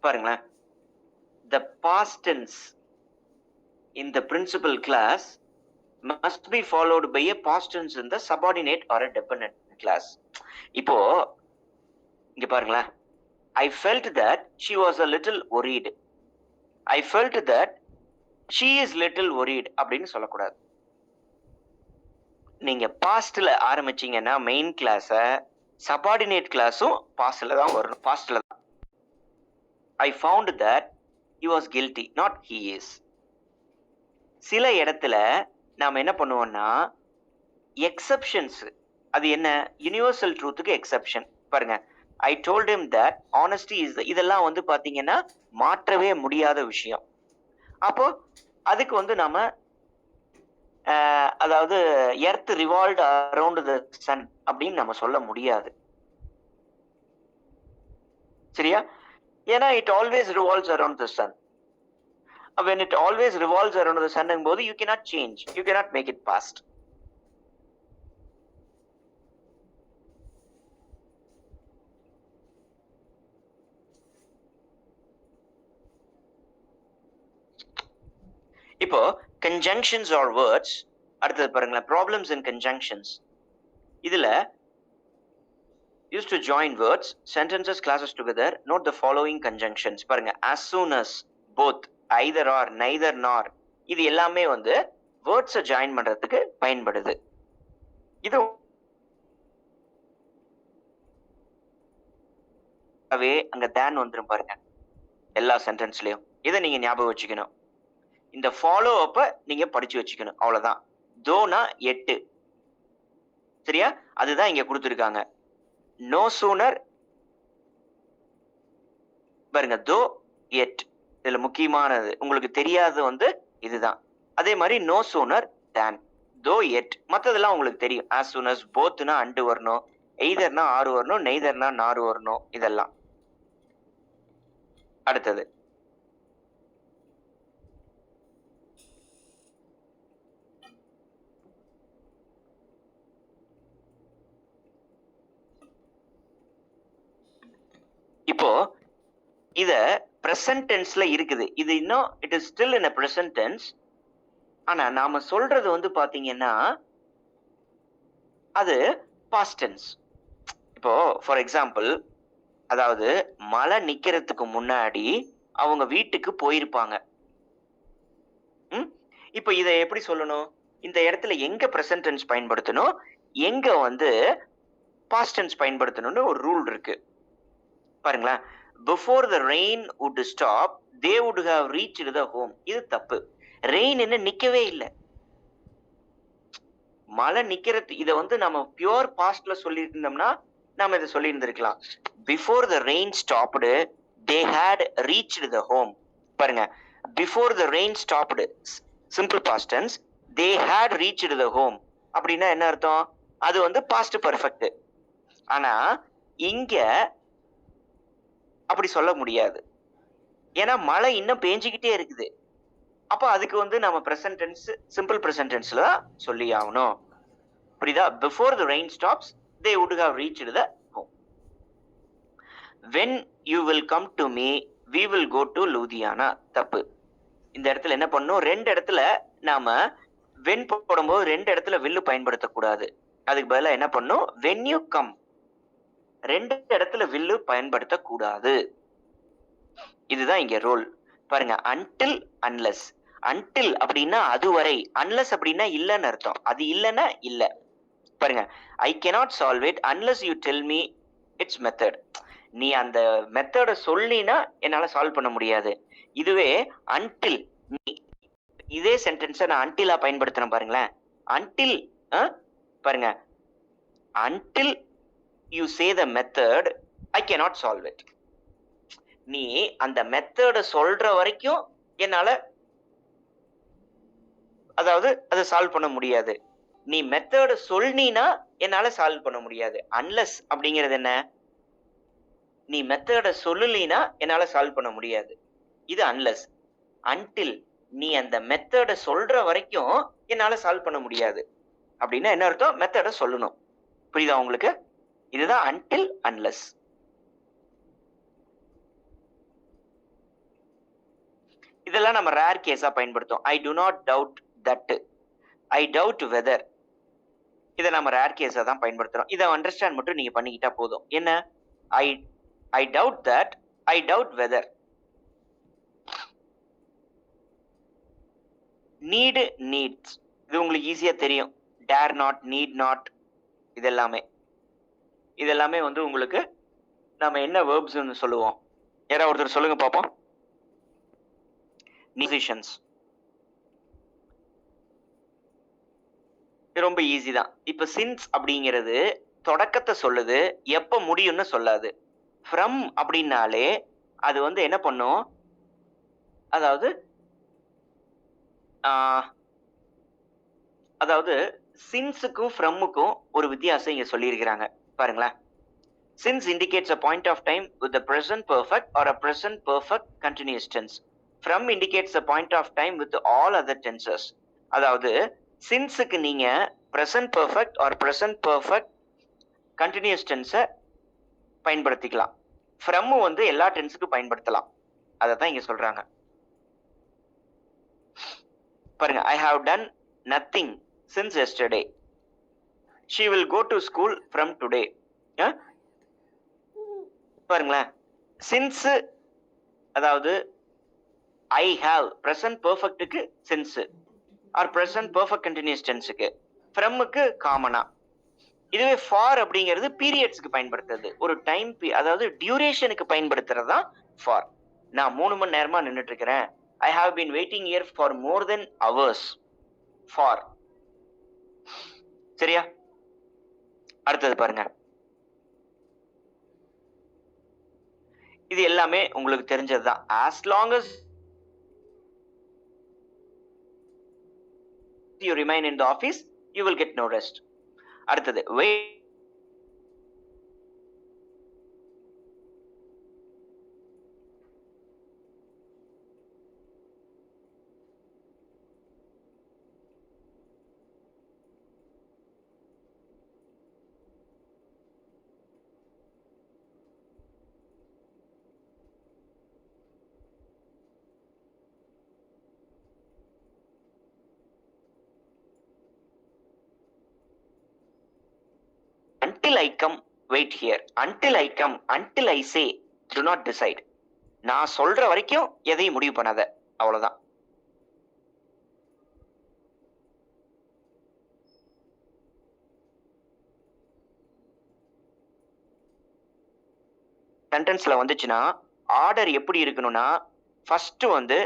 பாருங்களேன், the past tense in the principal class must be followed by a past tense in the subordinate or a dependent class. இப்போ இங்க பாருங்களேன், I felt that she was a little worried, I felt that she is little worried அப்படின்னு சொல்லக்கூடாது. நீங்க பாஸ்ட்ல ஆரம்பிச்சீங்கன்னா main கிளாஸ, subordinate கிளாஸும் பாஸ்ட்ல தான் வரணும். பாஸ்ட்ல தான். I found that he was guilty, not he is. சில இடத்துல நாம என்ன பண்ணுவோம்னா எக்ஸெப்ஷன்ஸ், அது என்ன, யுனிவர்சல் ட்ரூத்துக்கு எக்ஸெப்ஷன். பாருங்க, I told him that honesty is the, இதெல்லாம் வந்து பாத்தீங்கன்னா மாற்றவே முடியாத விஷயம். அப்போ அதுக்கு வந்து நாம அதாவது earth revolve around the sun அப்படின்னு நம்ம சொல்ல முடியாது. சரியா? ஏன்னா it always revolves around the sun. When it always revolves around the sun போது you cannot change, you cannot make it past. இப்போ conjunctions or words, அடுத்தது பாருங்களேன், problems in conjunctions. இதுல used to join words, sentences, clauses together. Note the following conjunctions. பாருங்க, as soon as, both, either or, neither nor, இது எல்லாமே வந்து வேர்ட்ஸை join பண்றதுக்கு பயன்படுது. இது அங்க தேன் வந்துரும் பாருங்க எல்லா சென்டென்ஸ்லயும். இதை நீங்க ஞாபகம் வச்சுக்கணும். இந்த ஃபாலோ அப்ப நீங்க படிச்சு வச்சுக்கணும், அவ்வளவுதான். தோனா 8, சரியா? அதுதான் இங்க கொடுத்துருக்காங்க. நோ சூனர் பாருங்க, தோ எட், இதுல முக்கியமானது உங்களுக்கு தெரியாது வந்து இதுதான். அதே மாதிரி நோ சூனர் தேன், தோ எட், மத்ததெல்லாம் உங்களுக்கு தெரியும். as soon as, போத்னா அண்டு வரணும், எய்தர்னா ஆறு வரணும், நெய்தர்னா நாறு வரணும், இதெல்லாம். அடுத்தது இப்போ இத பிரசன்ட் டென்ஸ்ல இருக்குது. இது இன்னும் it is still in a present tense. ஆனா நாம சொல்றது வந்து பாத்தீங்கன்னா அது past tense. இப்போ ஃபார் எக்ஸாம்பிள், அதாவது மழை நிக்கிறதுக்கு முன்னாடி அவங்க வீட்டுக்கு போயிருப்பாங்க. இப்போ இத எப்படி சொல்லணும்? இந்த இடத்துல எங்க பிரசன்ட் டென்ஸ் பயன்படுத்தணும், எங்க வந்து பாஸ்ட் டென்ஸ் பயன்படுத்தணும்னு ஒரு ரூல் இருக்கு. பாருங்களேன், before the rain would stop they would have reached the home. இது தப்பு. ரெயின் என்ன நிக்கவே இல்லை. மழை நிக்கிறது, இத வந்து நம்ம பியூர் பாஸ்ட்ல சொல்லி இருந்தோம்னா நாம இதை சொல்லி இருந்திருக்கலாம். Before the rain stopped they had reached the home. பாருங்க, before the rain stopped simple past tense, they had reached the home அப்படின்னா என்ன அர்த்தம்? அது வந்து பாஸ்ட் பெர்ஃபெக்ட். ஆனா இங்க அப்படி சொல்ல முடியாது, ஏன்னா மழை இன்னும் பேஞ்சுக்கிட்டே இருக்குது. அப்ப அதுக்கு வந்து நம்ம பிரசன்ட் டென்ஸ், சிம்பிள் பிரசன்ட் டென்ஸ்ல சொல்லி ஆகணும். புரியுதா? Before the rain stops they would have reached the home. when you will come to me we will go to Ludhiana. தப்பு. இந்த இடத்துல என்ன பண்ணும், ரெண்டு இடத்துல நாம வென் போடும்போது ரெண்டு இடத்துல வில்லு பயன்படுத்தக்கூடாது. அதுக்கு பதிலா என்ன பண்ணும், when you come, ரெண்டு இடத்துல வில்லு பயன்படுத்தக்கூடாது. இதுதான் இங்க ரூல். பாருங்க, until, unless. until அப்படின்னா அதுவரை, unless அப்படின்னா இல்லைன்னு அர்த்தம். அது இல்லைன்னா இல்ல. பாருங்க, I cannot solve it unless you tell me its method. நீ அந்த மெத்தட சொல்லினா என்னால சால்வ் பண்ண முடியாது. இதுவே until, இதே சென்டென்ஸை நான் until-ஆ பயன்படுத்துறேன் பாருங்களேன். until, பாருங்க, until you say the method I cannot solve it. நீ அந்த மெத்தட சொல்ற வரைக்கும் என்னால, அதாவது அதை சால்வ் பண்ண முடியாது. நீ மெத்தட சொல்லினா என்னால சால்வ் பண்ண முடியாது. அன்லெஸ் அப்படிங்கிறது என்ன, நீ மெத்தட சொல்லலினா என்னால சால்வ் பண்ண முடியாது. இது அன்லெஸ். அன்டில், நீ அந்த மெத்தட சொல்ற வரைக்கும் என்னால சால்வ் பண்ண முடியாது அப்படின்னா என்ன அர்த்தம், மெத்தட சொல்லணும். புரியுதா உங்களுக்கு? இதுதான் அன்டில், அன்லெஸ். இதெல்லாம் நம்ம ரேர் கேஸா பயன்படுத்தும். I do not doubt that, I doubt whether. இதை நம்ம ரேர் கேஸா தான் பயன்படுத்துறோம். இதை அண்டர்ஸ்டாண்ட் மட்டும் நீங்க பண்ணிக்கிட்டா போதும். என்ன, I doubt that, I doubt weather. Need, needs, இது உங்களுக்கு ஈஸியா தெரியும். டேர் நாட், நீட் நாட், இதெல்லாமே வந்து உங்களுக்கு நம்ம என்ன வேர்ப்ஸ் சொல்லுவோம். யாராவது ஒருத்தர் சொல்லுங்க பாப்போம். Musicians. ரொம்ப ஈஸி தான். இப்ப சின்ஸ் அப்படிங்கிறது தொடக்கத்தை சொல்லுது, எப்ப முடியும்னு சொல்லாது. ஃப்ரம் அப்படின்னாலே அது வந்து என்ன பண்ணும், அதாவது சின்ஸுக்கும் ஃப்ரம்முக்கும் ஒரு வித்தியாசம் இங்க சொல்லியிருக்கிறாங்க பாருங்களேன். Since indicates a point of time with the present perfect or a present perfect continuous tense. From indicates a point of time with all other tenses. அதாவது சின்ஸுக்கு நீங்க present perfect or present perfect continuous tense பயன்படுத்திக்கலாம். from வந்து எல்லா டென்ஸுக்கும் பயன்படுத்தலாம். அதை தான் இங்க சொல்றாங்க. பாருங்க, I have done nothing since yesterday. She will go to school from today. பாருங்களேன், சின்ஸ் அதாவது ஐ ஹாவ் பிரசன்ட் பெர்ஃபெக்ட்டுக்கு since or present perfect continuous டென்ஸுக்கு, ஃப்ரம்முக்கு காமனா. இதுவே ஃபார் அப்படிங்கிறது பீரியட்ஸ்க்கு பயன்படுத்துறது, ஒரு டைம் அதாவது டியூரேஷனுக்கு பயன்படுத்துறது தான் ஃபார். நான் 3 மணி நேரமா நின்றுட்டு இருக்கிறேன். I have been waiting here for more then hours. For. சரியா? அடுத்தது பாருங்க, இது எல்லாமே உங்களுக்கு தெரிஞ்சதுதான். as long as you remain in the office you will get no rest. அடுத்தது wait until I come, wait here. Until I come, until I say, do not decide. நான் சொல்ற வரைக்கும் எதையும் முடிவு பண்ணாத, அவ்வளவுதான். சென்டென்ஸ்ல வந்துச்சுன்னா ஆர்டர் எப்படி இருக்கணும்னா, ஃபர்ஸ்ட் வந்து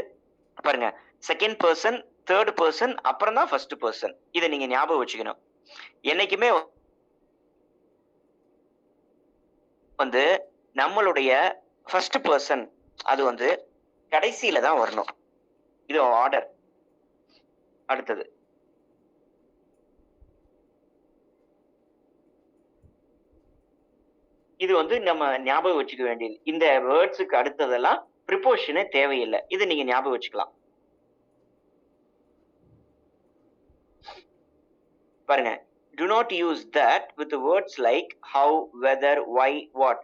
பாருங்க, செகண்ட் பர்சன், தேர்ட் பர்சன், அப்புறம் தான் ஃபர்ஸ்ட் பர்சன். இதை நீங்க ஞாபகம் வச்சுக்கணும். என்னைக்குமே வந்து நம்மளுடைய ஃபர்ஸ்ட் பர்சன் அது வந்து கடைசியில தான் வரணும். இது ஆர்டர். அடுத்தது இது வந்து நம்ம ஞாபகம் வச்சுக்க வேண்டியது. இந்த வேர்ட்ஸுக்கு அடுத்ததெல்லாம் ப்ரிப்போஷனே தேவையில்லை. இது நீங்க ஞாபகம் வச்சுக்கலாம். பாருங்க, do not use that with the words like how, whether, why, what.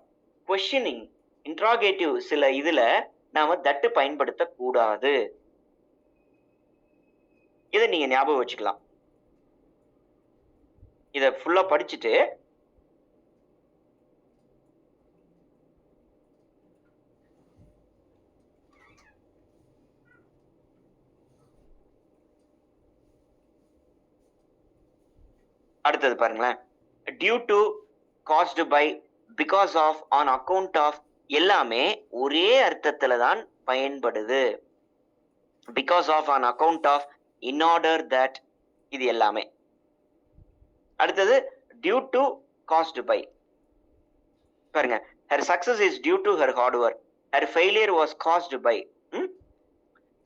questioning, interrogative சில இதுல நாம தட்டு பயன்படுத்த கூடாது. இதை நீங்க ஞாபகம் வச்சுக்கலாம். இத ஃபுல்லா படிச்சுட்டு அடுத்தது பாருங்களேன், due to, caused by, because of, on account of எல்லாமே ஒரே அர்த்தத்துல தான் பயன்படுது. Because of, on account of, in order that, இது எல்லாமே. அடுத்தது டியூ டு, காஸ்டு பை. பாருங்க, her success is due to her hard work, her failure was caused by.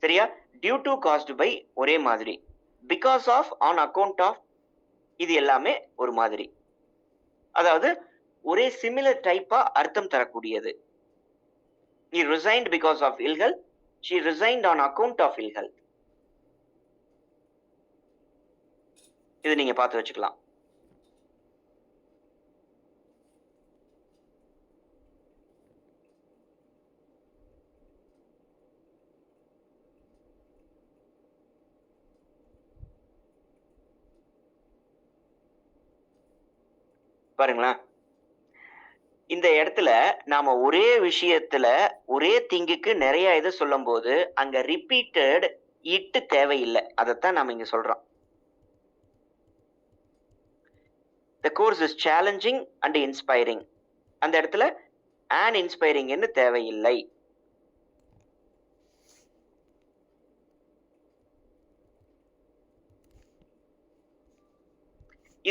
சரியா? டியூ டு, காஸ்டு பை ஒரே மாதிரி. Because of, on account of, இது எல்லாமே ஒரு மாதிரி. அதாவது ஒரே சிமிலர் டைப்பா அர்த்தம் தரக்கூடியது. he resigned because of ill health, she resigned on account of ill health. இது நீங்க பார்த்து வச்சுக்கலாம். பாருங்களேன், இந்த இடத்துல நாம ஒரே விஷயத்துல ஒரே திங்குக்கு நிறைய இது சொல்லும் போது அங்க ரிப்பீட்டட் இட்டு தேவையில்லை. அதைத்தான் நாம இங்க சொல்றோம். the course is challenging and inspiring. அந்த இடத்துல an inspiring ன்னு தேவையில்லை.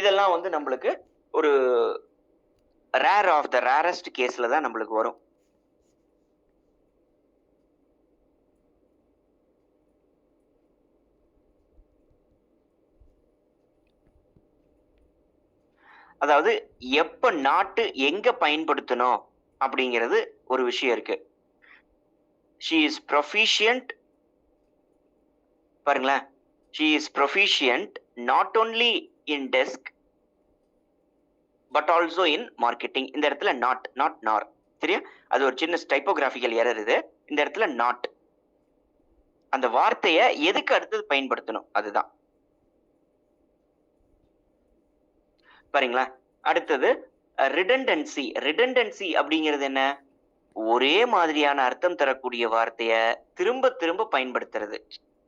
இதெல்லாம் வந்து நம்மளுக்கு ஒரு ரேர் ஆஃப் த ரேரஸ்ட் கேஸ்ல தான் நம்மளுக்கு வரும். அதாவது எப்ப நாட்டு எங்க பயன்படுத்தணும் அப்படிங்கிறது ஒரு விஷயம் இருக்கு. she is proficient, பாருங்களேன், she is proficient not only in desk but also in marketing. இந்த இடத்துல நாட், நாட் நார். சரியா? அது ஒரு சின்ன டைப்போகிராபிக்கல் எரர். இது இந்த இடத்துல நாட். அந்த வார்த்தையை எதுக்கு அடுத்தது பயன்படுத்தணும், அதுதான். பாருங்களா, அடுத்தது ரிடண்டன்சி. ரிடண்டன்சி அப்படிங்கிறது என்ன? ஒரே மாதிரியான அர்த்தம் தரக்கூடிய வார்த்தைய திரும்ப திரும்ப பயன்படுத்துறது,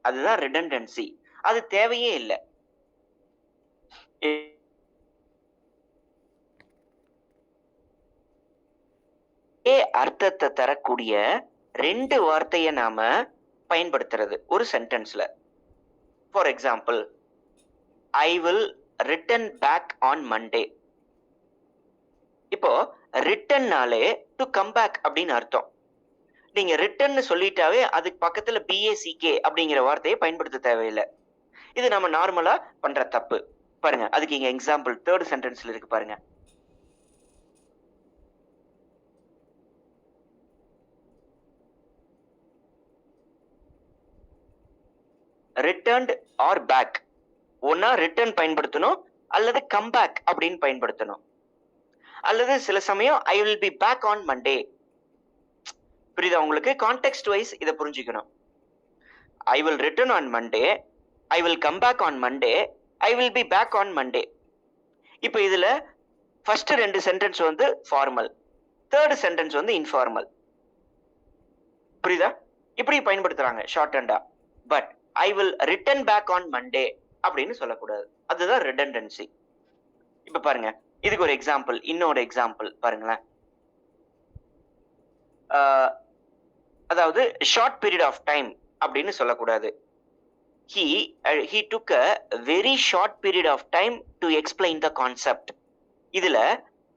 அதுதான் ரிடண்டன்சி. அது தேவையே இல்லை. அர்த்தத்தை தரக்கூடிய ரெண்டு வார்த்தைய நாம பயன்படுத்துறது ஒரு சென்டென்ஸ்ல. For example, I will return back on Monday. இப்போ ரிட்டர்னாலே டு கம் பேக் அப்படின்னு அர்த்தம். நீங்க ரிட்டர்ன் சொல்லிட்டாவே அதுக்கு பக்கத்துல பிஏசிகே அப்படிங்கிற வார்த்தையை பயன்படுத்த தேவையில்லை. இது நம்ம நார்மலா பண்ற தப்பு. பாருங்க, அதுக்கு இங்க எக்ஸாம்பிள் தேர்ட் சென்டென்ஸ்ல இருக்கு பாருங்க. Returned or back. ஒன்னா ரிட்டர்ன் பயன்படுத்தணும் அல்லது கம் பேக் அப்படின்னு பயன்படுத்தணும். அல்லது சில சமயம் I will be back on Monday. புரியுதா உங்களுக்கு? கான்டெக்ஸ்ட் வைஸ் இதை புரிஞ்சுக்கணும். I will return on Monday, I will come back on Monday, I will be back on Monday. இப்போ இதுல ஃபர்ஸ்ட் ரெண்டு சென்டென்ஸ் வந்து ஃபார்மல், தேர்ட் சென்டென்ஸ் வந்து இன்ஃபார்மல். புரியுதா? இப்படி பயன்படுத்துறாங்க ஷார்ட் ஹேண்டா. But I will return back on Monday அப்படின்னு சொல்லக்கூடாது. அதுதான் ரிடண்டன்சி. இப்ப பாருங்க, இதுக்கு ஒரு எக்ஸாம்பிள், இன்னொரு எக்ஸாம்பிள் பாருங்களேன். அதாவது ஷார்ட் பீரியட் ஆஃப் டைம் அப்படின்னு சொல்லக்கூடாது. he took a very short period of time to explain the concept. இதுல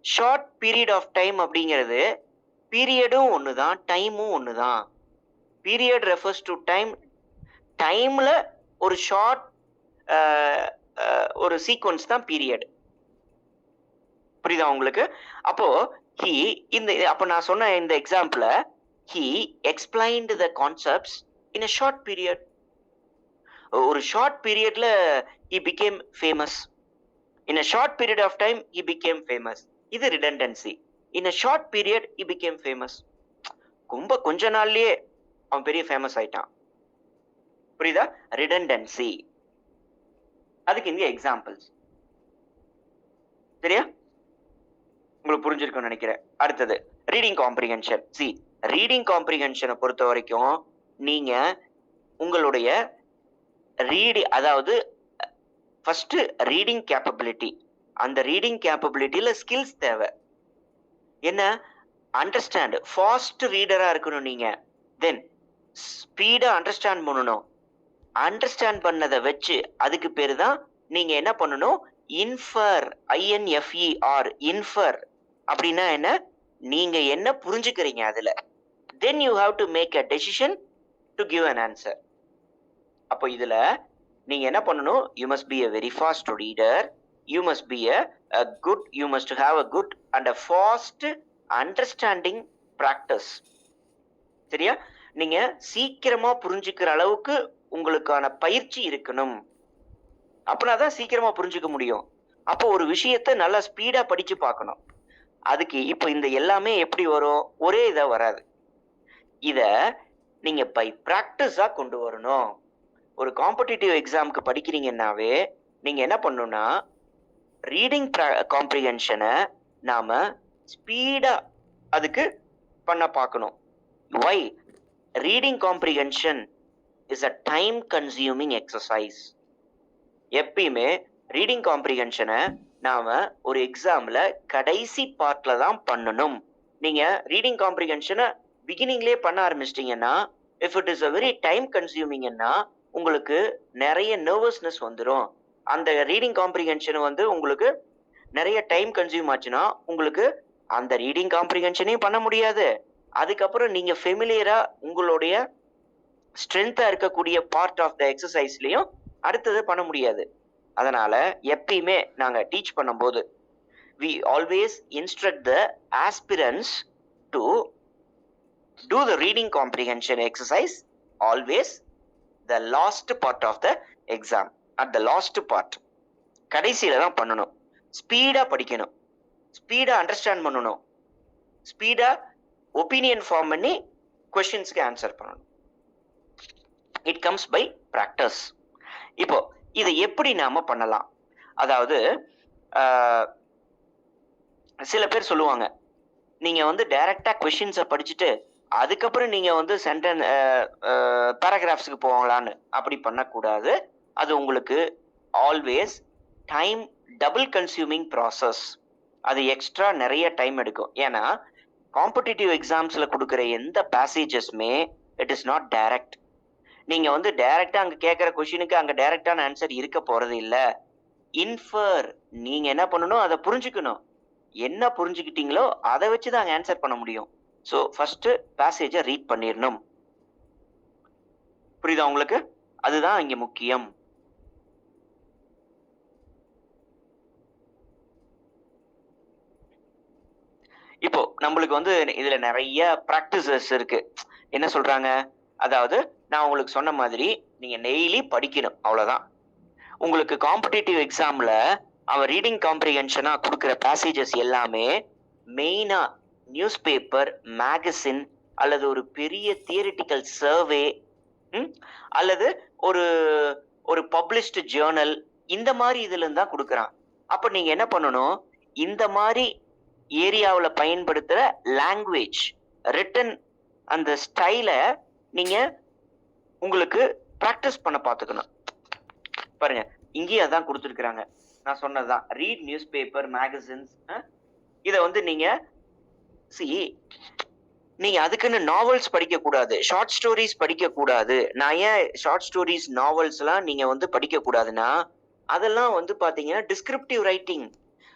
ஷார்ட் பீரியட் ஆஃப் டைம் அப்படிங்கிறது பீரியடும் ஒண்ணுதான், டைமும் ஒண்ணுதான். Period refers to time. டைம்ல ஒரு ஷார்ட் ஒரு சீக்வன்ஸ் தான் பீரியட். புரியுதா உங்களுக்கு? அப்போ அப்ப நான் சொன்ன இந்த example, he explained the concepts in a short period. ஒரு ஷார்ட் பீரியட்ல he became famous. In a short period of time he became famous. இது redundancy. In a short period he became famous. கொஞ்ச நாள்லயே அவன் பெரிய ஃபேமஸ் ஆயிட்டான். புரியுதா? Redundancy. அதுக்கு இங்க எக்ஸாம்பிள்ஸ். சரியா? உங்களுக்கு புரிஞ்சிருக்கும்னு நினைக்கிறேன். அடுத்தது ரீடிங் காம்ப்ரிஹென்ஷன். ரீடிங் காம்ப்ரிஹென்ஷனை பொறுத்த வரைக்கும் நீங்க உங்களுடைய அதாவது ஃபர்ஸ்ட் ரீடிங் கேப்பபிலிட்டி, அந்த ரீடிங் கேப்பபிலிட்டியில ஸ்கில்ஸ் தேவை. என்ன? அண்டர்ஸ்டாண்ட், ஃபாஸ்ட் ரீடரா இருக்கணும் நீங்க. தென் ஸ்பீடா அண்டர்ஸ்டாண்ட் பண்ணணும். அண்டர்ஸ்டாண்ட் பண்ணதை வச்சு அதுக்கு பேரு தான் நீங்க என்ன பண்ணணும்? இன்ஃபர். INFER. இன்ஃபர் அப்படின்னா என்ன? நீங்க என்ன புரிஞ்சுக்கிறீங்க அதுல. Then you have to make a decision to give an answer. அப்போ இதுல நீங்க என்ன பண்ணணும்? You must be a very fast reader. You must be you must have a good and a fast understanding practice. சரியா? நீங்க சீக்கிரமா புரிஞ்சுக்கிற அளவுக்கு உங்களுக்கான பயிற்சி இருக்கணும். அப்படின்னாதான் சீக்கிரமா புரிஞ்சுக்க முடியும். அப்போ ஒரு விஷயத்த நல்லா ஸ்பீடா படிச்சு பார்க்கணும். அதுக்கு இப்போ இந்த எல்லாமே எப்படி வரும்? ஒரே இதா வராது. இத நீங்க பை பிராக்டிஸா கொண்டு வரணும். ஒரு காம்படிட்டிவ் எக்ஸாமுக்கு படிக்கிறீங்கன்னாவே நீங்க என்ன பண்ணணும்னா ரீடிங் காம்ப்ரிஹென்ஷனை நாம ஸ்பீடா அதுக்கு பண்ண பார்க்கணும். Why? Reading comprehension is a time consuming exercise. எப்பயுமே ரீடிங் காம்ப்ரிஹென்ஷனை நாம ஒரு எக்ஸாம்ல கடைசி பார்ட்ல தான் பண்ணணும். நீங்க ரீடிங் காம்ப்ரிஹென்ஷனை பிகினிங்லேயே பண்ண ஆரம்பிச்சிட்டீங்கன்னா, if it is a very time கன்சியூமிங்னா உங்களுக்கு நிறைய நர்வஸ்னஸ் வந்துடும். அந்த ரீடிங் காம்ப்ரிஹென்ஷன் வந்து உங்களுக்கு நிறைய டைம் கன்சியூம் ஆச்சுன்னா உங்களுக்கு அந்த ரீடிங் காம்ப்ரிஹென்ஷனையும் பண்ண முடியாது. அதுக்கப்புறம் நீங்க ஃபெமிலியரா உங்களுடைய ஸ்ட்ரென்த்தா இருக்கக்கூடிய பார்ட் ஆஃப் த எக்ஸசைஸ்லயும் அடுத்தது பண்ண முடியாது. அதனால எப்பயுமே நாங்க டீச் பண்ணும்போது we always instruct the aspirants to do the reading comprehension exercise always the last part of the exam. At the last part கடைசியில தான் பண்ணணும். ஸ்பீடா படிக்கணும், ஸ்பீடா அண்டர்ஸ்டாண்ட் பண்ணணும், ஸ்பீடா ஒப்பீனியன் ஃபார்ம் பண்ணி கொஸ்டின்ஸ்க்கு ஆன்சர் பண்ணணும். It comes by practice. இப்போ இதை எப்படி நாம பண்ணலாம்? அதாவது சில பேர் சொல்லுவாங்க, நீங்க வந்து டைரக்டா கொஸ்டின்ஸை படிச்சுட்டு அதுக்கப்புறம் நீங்க வந்து பேராகிராஃப்ஸ்க்கு போகலான்னு. அப்படி பண்ணக்கூடாது. அது உங்களுக்கு always time double consuming process. அது எக்ஸ்ட்ரா நிறைய டைம் எடுக்கும். ஏன்னா காம்படிட்டிவ் எக்ஸாம்ஸ்ல கொடுக்குற எந்த பேசேஜஸ்மே இட் இஸ் நாட் டைரக்ட். நீங்க வந்து டைரக்டா அங்க கேட்கிற கொஸ்டினுக்கு அங்க டைரக்டான ஆன்சர் இருக்க போறது இல்ல. இன்ஃபர், நீங்க என்ன பண்ணணும், அதை புரிஞ்சுக்கணும். என்ன புரிஞ்சுக்கிட்டீங்களோ அதை வச்சுதான் அங்க ஆன்சர் பண்ண முடியும். ஸோ ஃபர்ஸ்ட் பேசேஜை ரீட் பண்ணிடணும். புரியுதா உங்களுக்கு? அதுதான் இங்க முக்கியம். இப்போ நம்மளுக்கு வந்து இதுல நிறைய பிராக்டிசஸ் இருக்கு. என்ன சொல்றாங்க? அதாவது நான் உங்களுக்கு சொன்ன மாதிரி நீங்க டெய்லி படிக்கணும், அவ்வளவுதான். உங்களுக்கு காம்படிட்டிவ் எக்ஸாம்ல அவன் ரீடிங் காம்ப்ரிஹென்ஷனா கொடுக்குற பேசேஜஸ் எல்லாமே மெயினா நியூஸ் பேப்பர், மேகசின் அல்லது ஒரு பெரிய தியரிட்டிக்கல் சர்வே அல்லது ஒரு ஒரு பப்ளிஷ்டு ஜேர்னல், இந்த மாதிரி இதுல இருந்து தான் கொடுக்குறான். அப்ப நீங்க என்ன பண்ணணும், இந்த மாதிரி ஏரியாவில் பயன்படுத்துற லாங்குவேஜ், ரிட்டன் அந்த ஸ்டைலை நீங்க உங்களுக்கு பிராக்டிஸ் பண்ண பார்த்துக்கணும். பாருங்க, இங்கேயும் அதான் கொடுத்துருக்குறாங்க. நான் சொன்னதுதான், ரீட் நியூஸ் பேப்பர், மேகசின்ஸ். இதை வந்து நீங்க நீங்க அதுக்குன்னு நாவல்ஸ் படிக்க கூடாது, ஷார்ட் ஸ்டோரிஸ் படிக்க கூடாது. நான் ஏன் ஷார்ட் ஸ்டோரிஸ், நாவல்ஸ் எல்லாம் நீங்க வந்து படிக்க கூடாதுன்னா, அதெல்லாம் வந்து பாத்தீங்கன்னா டிஸ்கிரிப்டிவ் ரைட்டிங்.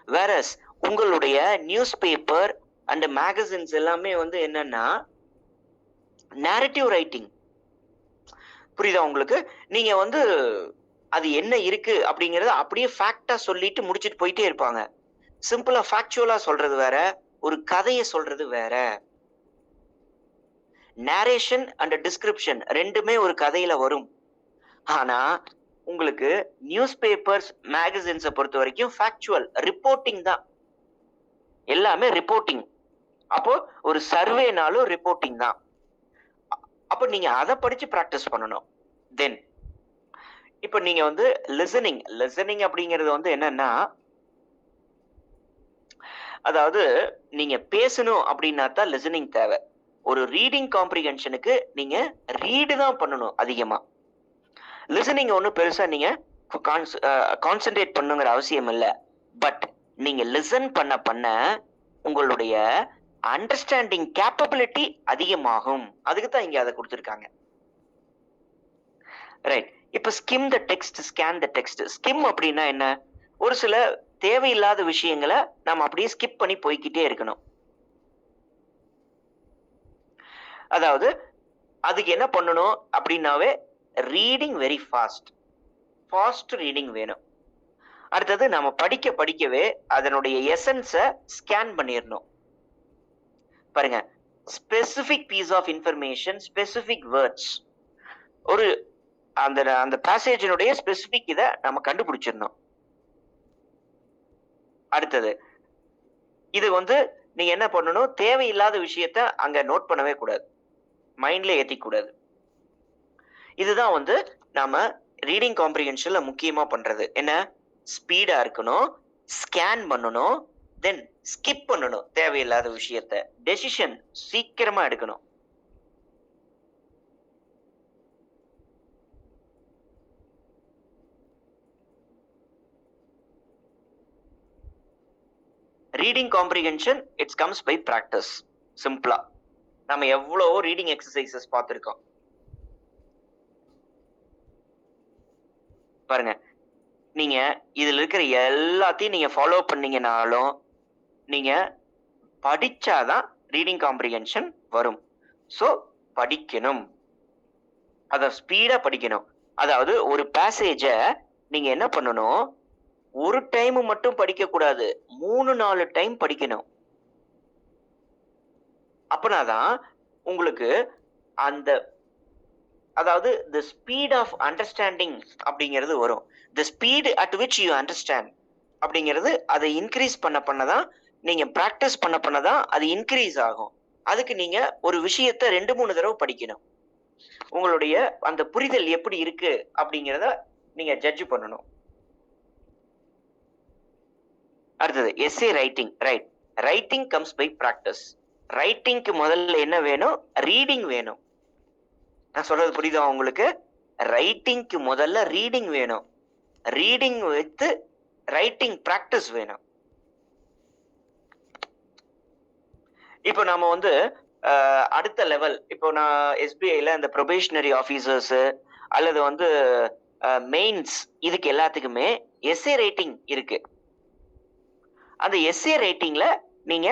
வேறஸ் உங்களுடைய நியூஸ் பேப்பர் அண்ட் மேகசின்ஸ் எல்லாமே வந்து என்னன்னா நேரட்டிவ் ரைட்டிங். புரியுதா உங்களுக்கு? நீங்க வந்து அது என்ன இருக்கு அப்படிங்கறத அப்படியே ஃபேக்டா சொல்லிட்டு முடிச்சுட்டு போயிட்டே இருப்பாங்க. சிம்பிளா ஃபேக்சுவலா சொல்றது வேற, ஒரு கதையை சொல்றது வேற. நேரேஷன் அண்ட் டிஸ்கிரிப்ஷன் ரெண்டுமே ஒரு கதையில வரும். ஆனா உங்களுக்கு நியூஸ் பேப்பர்ஸ், மேகசின்ஸை பொறுத்த வரைக்கும் ஃபேக்சுவல் ரிப்போர்ட்டிங் தான், எல்லாமே ரிப்போர்ட்டிங். அப்போ ஒரு சர்வேனாலும் ரிப்போர்ட்டிங் தான். அப்போ நீங்க அதை படிச்சு பிராக்டிஸ் பண்ணணும். தென் இப்போ நீங்க வந்து லிசனிங் அப்படிங்கிறது வந்து என்னன்னா, அதாவது நீங்க பேசணும் அப்படின்னா தான் லிசனிங் தேவை. ஒரு ரீடிங் காம்ப்ரிஹென்ஷனுக்கு நீங்க ரீடு தான் பண்ணணும் அதிகமா. லிசனிங் ஒன்றும் பெருசா நீங்க கான்சென்ட்ரேட் பண்ணுங்கிற அவசியம் இல்லை. பட் நீங்க லிசன் பண்ண உங்களுடைய அண்டர்ஸ்டாண்டிங் கேப்பபிலிட்டி அதிகமாகும். அதுக்கு தான் இங்க அதை கொடுத்துருக்காங்க. ரைட். இப்ப skim the text, scan the text. Skim அப்படின்னா என்ன? ஒரு சில தேவையில்லாத விஷயங்களை நம்ம அப்படியே ஸ்கிப் பண்ணி போய்கிட்டே இருக்கணும். அதாவது அதுக்கு என்ன பண்ணணும் அப்படின்னாவே ரீடிங் வெரி ஃபாஸ்ட் ரீடிங் வேணும். அடுத்தது நம்ம படிக்கவே அதனுடைய எசன்ஸை ஸ்கேன் பண்ணிடணும். பாருங்க, specific piece of information, specific words, ஒரு அந்த பேசேஜினுடைய ஸ்பெசிபிக் இதை நம்ம கண்டுபிடிச்சிடணும். அடுத்தது இது வந்து நீங்க என்ன பண்ணணும், தேவையில்லாத விஷயத்த அங்க நோட் பண்ணவே கூடாது, மைண்ட்ல ஏத்திக்க கூடாது. இதுதான் வந்து நாம ரீடிங் காம்ப்ரிஹென்ஷன்ல முக்கியமா பண்றது. என்ன? ஸ்பீடா இருக்கணும், ஸ்கேன் பண்ணணும், தென் ஸ்கிப் பண்ணணும் தேவையில்லாத விஷயத்த, டெசிஷன் சீக்கிரமா எடுக்கணும். Reading comprehension it's comes by practice. சிம்பிளா நம்ம எவ்வளவோ ரீடிங் எக்ஸசைசஸ் பார்த்திருக்கோம். பாருங்க, நீங்க இதுல இருக்கிற எல்லாத்தையும் நீங்க ஃபாலோ பண்ணீங்கனாலும் நீங்க படிச்சாதான் ரீடிங் காம்ப்ரிஹென்ஷன் வரும். ஸோ படிக்கணும், அத ஸ்பீடா படிக்கணும். அதாவது ஒரு பேசேஜை நீங்க என்ன பண்ணணும், ஒரு டைம் மட்டும் படிக்க கூடாது, 3-4 டைம் படிக்கணும். அப்பனாதான் உங்களுக்கு அந்த அதாவது the speed of understanding அப்படிங்கிறது வரும். the speed at which you understand அப்படிங்கிறது அதை இன்க்ரீஸ் பண்ணதான், நீங்க பிராக்டிஸ் பண்ணதான் அது இன்க்ரீஸ் ஆகும். அதுக்கு நீங்க ஒரு விஷயத்த 2-3 தடவை படிக்கணும். உங்களுடைய அந்த புரிதல் எப்படி இருக்கு அப்படிங்கிறத நீங்க ஜட்ஜ் பண்ணணும். அடுத்தது essay writing. Right, writing comes by practice. ரைட்டிங்க்கு முதல்ல என்ன வேணும்? ரீடிங் வேணும். நான் சொல்றது புரியுதா உங்களுக்கு? ரைட்டிங்க்கு முதல்ல ரீடிங் வேணும். ரீடிங் வித் ரைட்டிங் பிராக்டிஸ் வேணும். இப்போ நாம வந்து அடுத்த லெவல், இப்போ நான் எஸ்பிஐல இந்த ப்ரொபேஷனரி ஆஃபீஸர்ஸ் அல்லது வந்து மெயின்ஸ், இதுக்கு எல்லாத்துக்குமே எஸ்ஏ ரைட்டிங் இருக்கு. அந்த எஸ்ஏ ரைட்டிங்ல நீங்க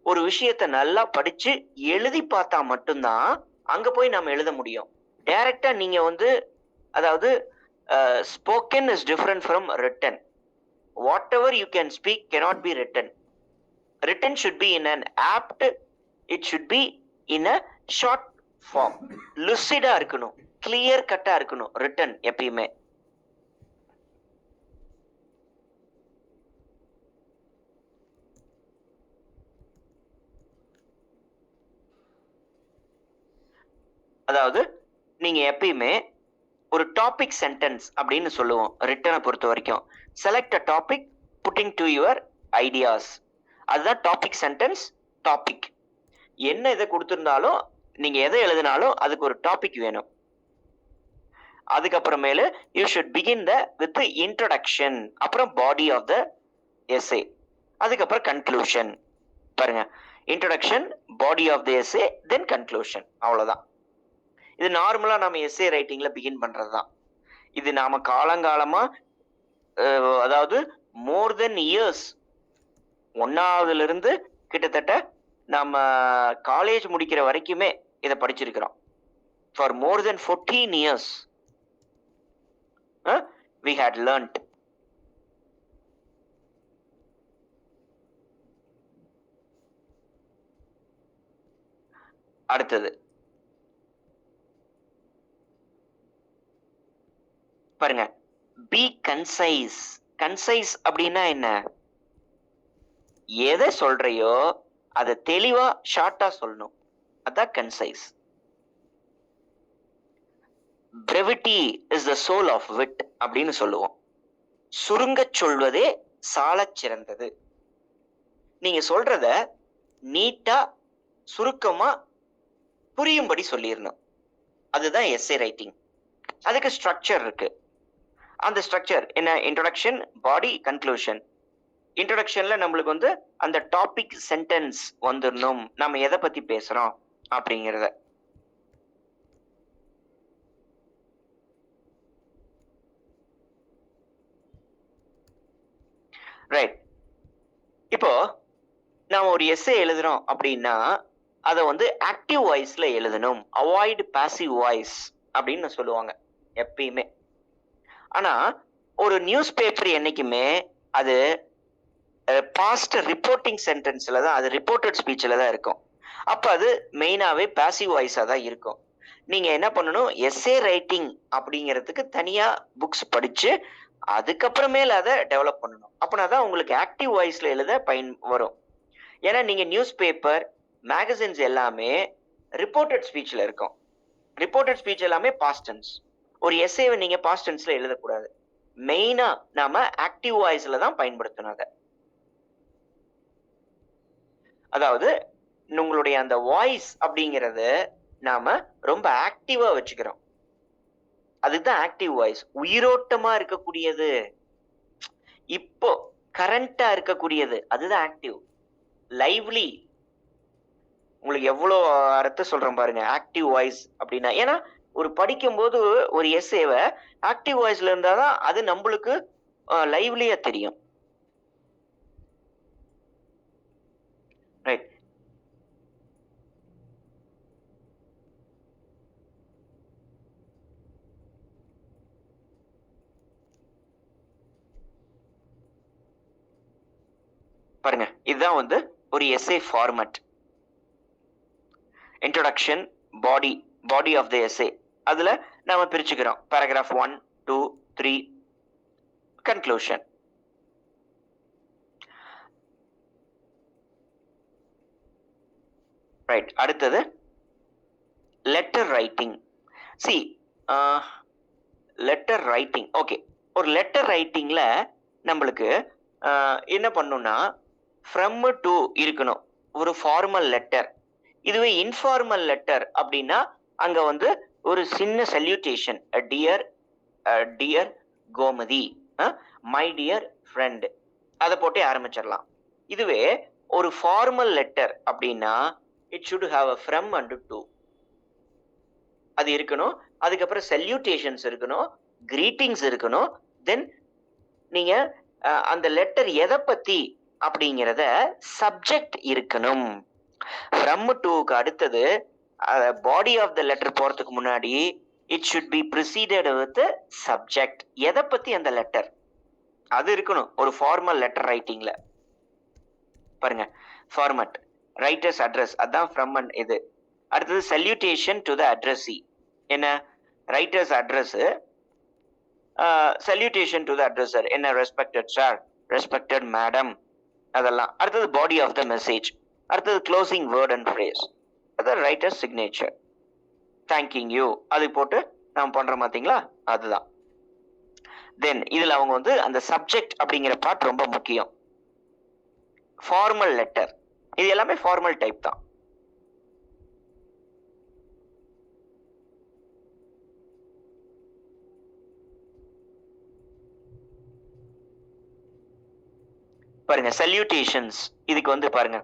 ஒரு விஷயத்தை நல்லா படிச்சு எழுதி பார்த்தா மட்டும்தான் அங்க போய் நம்ம எழுத முடியும். டைரக்டா நீங்க வந்து, அதாவது spoken is different from written. Whatever you can speak cannot be written. Written should be in an apt, it should be in a short form. லுசிடா இருக்கணும், கிளியர் கட்டா இருக்கணும் ரிட்டன் எப்பயுமே. அதாவது நீங்க எப்பயுமே ஒரு டாபிக் சென்டென்ஸ் அப்படின்னு சொல்லுவோம் ரிட்டனை பொறுத்த வரைக்கும். Select a topic pudding to your ideas. அதுதான் டாபிக் சென்டென்ஸ். டாபிக் என்ன இதை கொடுத்திருந்தாலும், நீங்க எதை எழுதினாலும் அதுக்கு ஒரு டாபிக் வேணும். அதுக்கப்புறமேலு you should begin with introduction, அப்புறம் பாடி ஆஃப் த எஸ்ஏ, அதுக்கப்புறம் கன்க்ளூஷன். பாருங்க, introduction, body of the essay, then conclusion. அவ்வளவுதான். இது நார்மலா நம்ம எஸ்ஏ ரைட்டிங்ல பிகின் பண்றதுதான். இது நாம காலங்காலமா, அதாவது மோர் தென் இயர்ஸ், 1ஆவதுல இருந்து கிட்டத்தட்ட நம்ம காலேஜ் முடிக்கிற வரைக்குமே இதை படிச்சிருக்கிறோம். For more then 14 years we had learnt. அடுத்தது பாருங்க, பி கன்சைஸ். கன்சைஸ் அப்படின்னா என்ன? எதை சொல்றையோ அதை தெளிவா ஷார்ட்டா சொல்லணும். அதான் concise. brevity is the soul of wit அப்படின்னு சொல்லுவோம். சுருங்கச் சொல்வதே சாலச் சிறந்தது. நீங்க சொல்றத நீட்டா சுருக்கமா புரியும்படி சொல்லிடணும். அதுதான் எஸ்ஏ ரைட்டிங். அதுக்கு ஸ்ட்ரக்சர் இருக்கு. அந்த ஸ்ட்ரக்சர் என்ன? இன்ட்ரோடக்ஷன், பாடி, கன்க்ளூஷன். இன்ட்ரோடக்ஷன்ல நம்மளுக்கு வந்து அந்த டாபிக் சென்டென்ஸ் வந்துடணும், நம்ம எதை பத்தி பேசுறோம் அப்படிங்கிறத. ரைட். இப்போ நாம ஒரு எஸ்ஏ எழுதுறோம் அப்படின்னா அதை வந்து ஆக்டிவ் வாய்ஸ்ல எழுதணும். அவாய்ட் பாசிவ் வாய்ஸ் அப்படின்னு சொல்லுவாங்க எப்பயுமே. ஆனா ஒரு நியூஸ் பேப்பர் என்னைக்குமே அது பாஸ்ட் ரிப்போர்ட்டிங் சென்டென்ஸ்ல தான், அது ரிப்போர்ட்டட் ஸ்பீச்ல தான் இருக்கும். அப்ப அது மெயினாவே பாசிவ் வாய்ஸா தான் இருக்கும். நீங்க என்ன பண்ணணும்? எஸ்ஏ ரைட்டிங் அப்படிங்கிறதுக்கு தனியா புக்ஸ் படிச்சு அதுக்கப்புறமேல அதை டெவலப் பண்ணணும். அப்படின்னாதான் உங்களுக்கு ஆக்டிவ் வாய்ஸ்ல எழுத வரும். ஏன்னா நீங்க நியூஸ் பேப்பர், மேகசின்ஸ் எல்லாமே ரிப்போர்ட்டட் ஸ்பீச்ல இருக்கும். ரிப்போர்ட்டட் ஸ்பீச் எல்லாமே பாஸ்ட் டென்ஸ். ஒரு எஸ்ஏவை நீங்க பாஸ்ட் டென்ஸ்ல எழுதக்கூடாது. மெயினா நாம ஆக்டிவ் வாய்ஸ்ல தான் பயன்படுத்தணும் அதை. அதாவது உங்களுடைய அந்த வாய்ஸ் அப்படிங்கறது நாம ரொம்ப ஆக்டிவா வச்சுக்கிறோம். அதுதான் ஆக்டிவ் வாய்ஸ். உயிரோட்டமா இருக்கக்கூடியது, இப்போ கரண்டா இருக்கக்கூடியது, அதுதான் ஆக்டிவ். லைவ்லி. உங்களுக்கு எவ்வளவு அர்த்தம் சொல்றேன் பாருங்க ஆக்டிவ் வாய்ஸ் அப்படின்னா. ஏன்னா ஒரு படிக்கும் போது ஒரு எஸ்ஏவை ஆக்டிவ் வாய்ஸ்ல இருந்தாதான் அது நம்மளுக்கு லைவ்லியா தெரியும். ரைட். பாருங்க, இதுதான் வந்து ஒரு essay format. Introduction, body of the essay, அதுல நாம பிரிச்சுக்கிறோம். Paragraph 1, 2, 3, conclusion. ரைட். அடுத்தது letter writing. C letter writing okay. ஒரு லெட்டர் ரைட்டிங்கில் நம்மளுக்கு என்ன பண்ணணும்னா ஃப்ரம் டு இருக்கணும், ஒரு ஃபார்மல் லெட்டர். இதுவே இன்ஃபார்மல் லெட்டர் அப்படின்னா அங்கே வந்து ஒரு சின்ன salutation, dear dear Gomathi, my dear friend, அதை போட்டு ஆரம்பிச்சிடலாம். இதுவே ஒரு ஃபார்மல் லெட்டர் அப்படின்னா it should have a from and to, அது இருக்கணும். அதுக்கப்புறம் சல்யூட்டேஷன்ஸ் இருக்கணும், கிரீட்டிங்ஸ் இருக்கணும். தென் நீங்க அந்த லெட்டர் எதை பத்தி அப்படிங்கிறத சப்ஜெக்ட் இருக்கணும். ஃப்ரம் டுக்கு அடுத்தது பாடி ஆஃப் த லெட்டர் போறதுக்கு முன்னாடி it should be preceded with subject. எதை பத்தி அந்த லெட்டர் அது இருக்கணும் ஒரு ஃபார்மல் லெட்டர் ரைட்டிங்ல. பாருங்க, ஃபார்மட், ரைட்டர்ஸ் அட்ரஸ், அதான் ஃப்ரம் அண்ட் இது. அடுத்தது சல்யூட்டேஷன் டு த அட்ரஸி. என்ன writer's address, salutation to the addresser, என்ன ரெஸ்பெக்டட் சார், ரெஸ்பெக்டட் மேடம், அதெல்லாம். அடுத்தது பாடி ஆஃப் த மெசேஜ். அடுத்தது க்ளோசிங் வேர்ட் அண்ட் ஃப்ரேஸ், அதான் ரைட்டர் சிக்னேச்சர், தேங்கிங் யூ, அது போட்டு நாம் பண்றோம் பார்த்தீங்களா, அதுதான். தென் இதுல அவங்க வந்து அந்த சப்ஜெக்ட் அப்படிங்கிற பார்ட் ரொம்ப முக்கியம். ஃபார்மல் லெட்டர், இது எல்லாமே ஃபார்மல் டைப் தான். பாருங்க சல்யூட்டேஷன்ஸ், இதுக்கு வந்து பாருங்க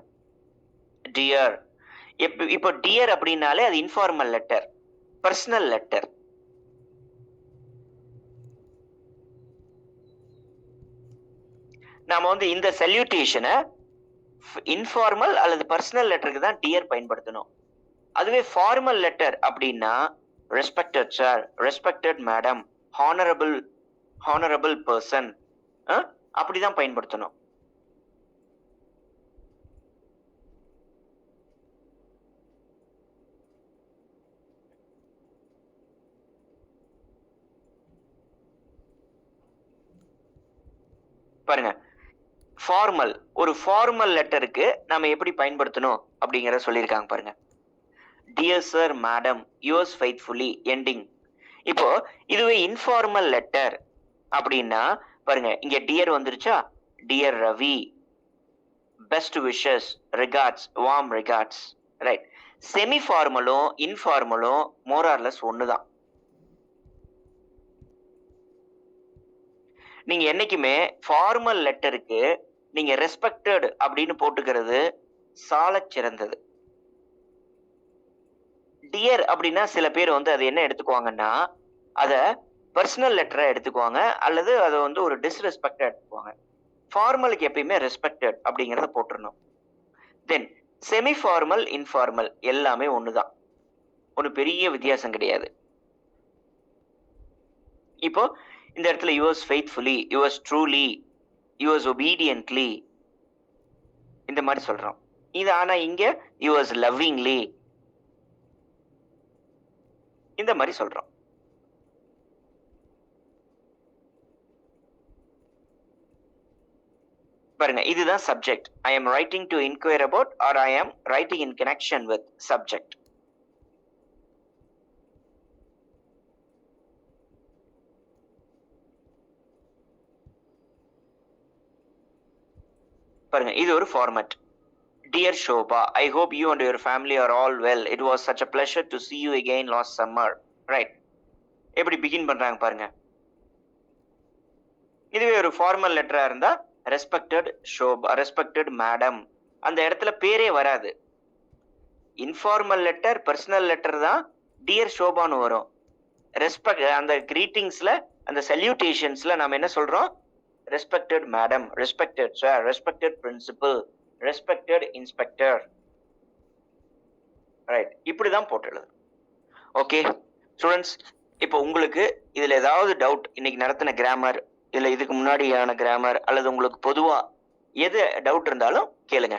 டியர். இப்போ டியர் அப்படின்னாலே அது இன்ஃபார்மல் லெட்டர், பர்சனல் லெட்டர். நாம வந்து இந்த சல்யூட்டேஷனை இன்ஃபார்மல் அல்லது பர்சனல் லெட்டருக்கு தான் டியர் பயன்படுத்தணும். அதுவே ஃபார்மல் லெட்டர் அப்படின்னா respected sir, respected madam, honourable, honourable person, அப்படிதான் பயன்படுத்தணும். பாருங்க, ஃபார்மல், ஒரு ஃபார்மல் லெட்டருக்கு நாம எப்படி பயன்படுத்தணும் அப்படிங்கறத சொல்லியிருக்காங்க பாருங்க. Dear sir madam, yours faithfully ending. இப்போ இதுவே இன்ஃபார்மல் லெட்டர் அப்படின்னா பாருங்க, இங்க டியர் வந்துருச்சா, dear Ravi, best wishes, regards, warm regards, right. Semi ஃபார்மலும் இன்ஃபார்மலும் மோரார்லெஸ் ஒண்ணுதான். நீங்க என்னைக்குமே ஃபார்மல் லெட்டருக்கு நீங்க ரெஸ்பெக்டட் அப்படின்னு போட்டுக்கிறது சாலச் சிறந்தது. டியர் அப்படின்னா சில பேர் வந்து அது என்ன எடுத்துக்குவாங்கன்னா அத பர்சனல் லெட்டரா எடுத்துக்குவாங்க, அல்லது அதை வந்து ஒரு டிஸ்ரெஸ்பெக்டா எடுத்துக்குவாங்க. ஃபார்மலுக்கு எப்பயுமே ரெஸ்பெக்டட் அப்படிங்கறத போட்டுறணும். தென் செமி ஃபார்மல், இன்ஃபார்மல் எல்லாமே ஒண்ணுதான், ஒண்ணு பெரிய வித்தியாசம் கிடையாது. இப்போ இந்த இடத்துல yours faithfully, yours truly, yours obediently, இந்த மாதிரி சொல்றோம். இது ஆனா இங்க யுவர்ஸ் லவ்விங்லி, இந்த மாதிரி சொல்றோம். பாருங்க, இதுதான் subject. I am writing to inquire about or I am writing in connection with subject. பாருங்க, இது ஒரு format. Dear Shobha, I hope you and your family are all well. It was such a pleasure to see you again last summer. Right. எப்படி begin பண்றாங்க பாருங்க. இதுவே ஒரு formal லெட்டரா இருந்தா respected Shobha, respected madam, அந்த இடத்துல பேரே வராது. இன்ஃபார்மல் லெட்டர், பர்சனல் லெட்டர் தான் டியர் ஷோபான்னு வரும். ரெஸ்பெக்ட், அந்த கிரீட்டிங்ஸ்ல, அந்த சல்யூட்டேஷன்ஸ்ல நாம என்ன சொல்றோம், respected madam, respected sir, respected principal, respected inspector, right. இப்படிதான் போட்டு எழுது. ஓகே ஸ்டூடெண்ட்ஸ், இப்போ உங்களுக்கு இதுல ஏதாவது டவுட், இன்னைக்கு நடத்தின கிராமர், இல்ல இதுக்கு முன்னாடியான கிராமர், அல்லது உங்களுக்கு பொதுவா எது டவுட் இருந்தாலும் கேளுங்க.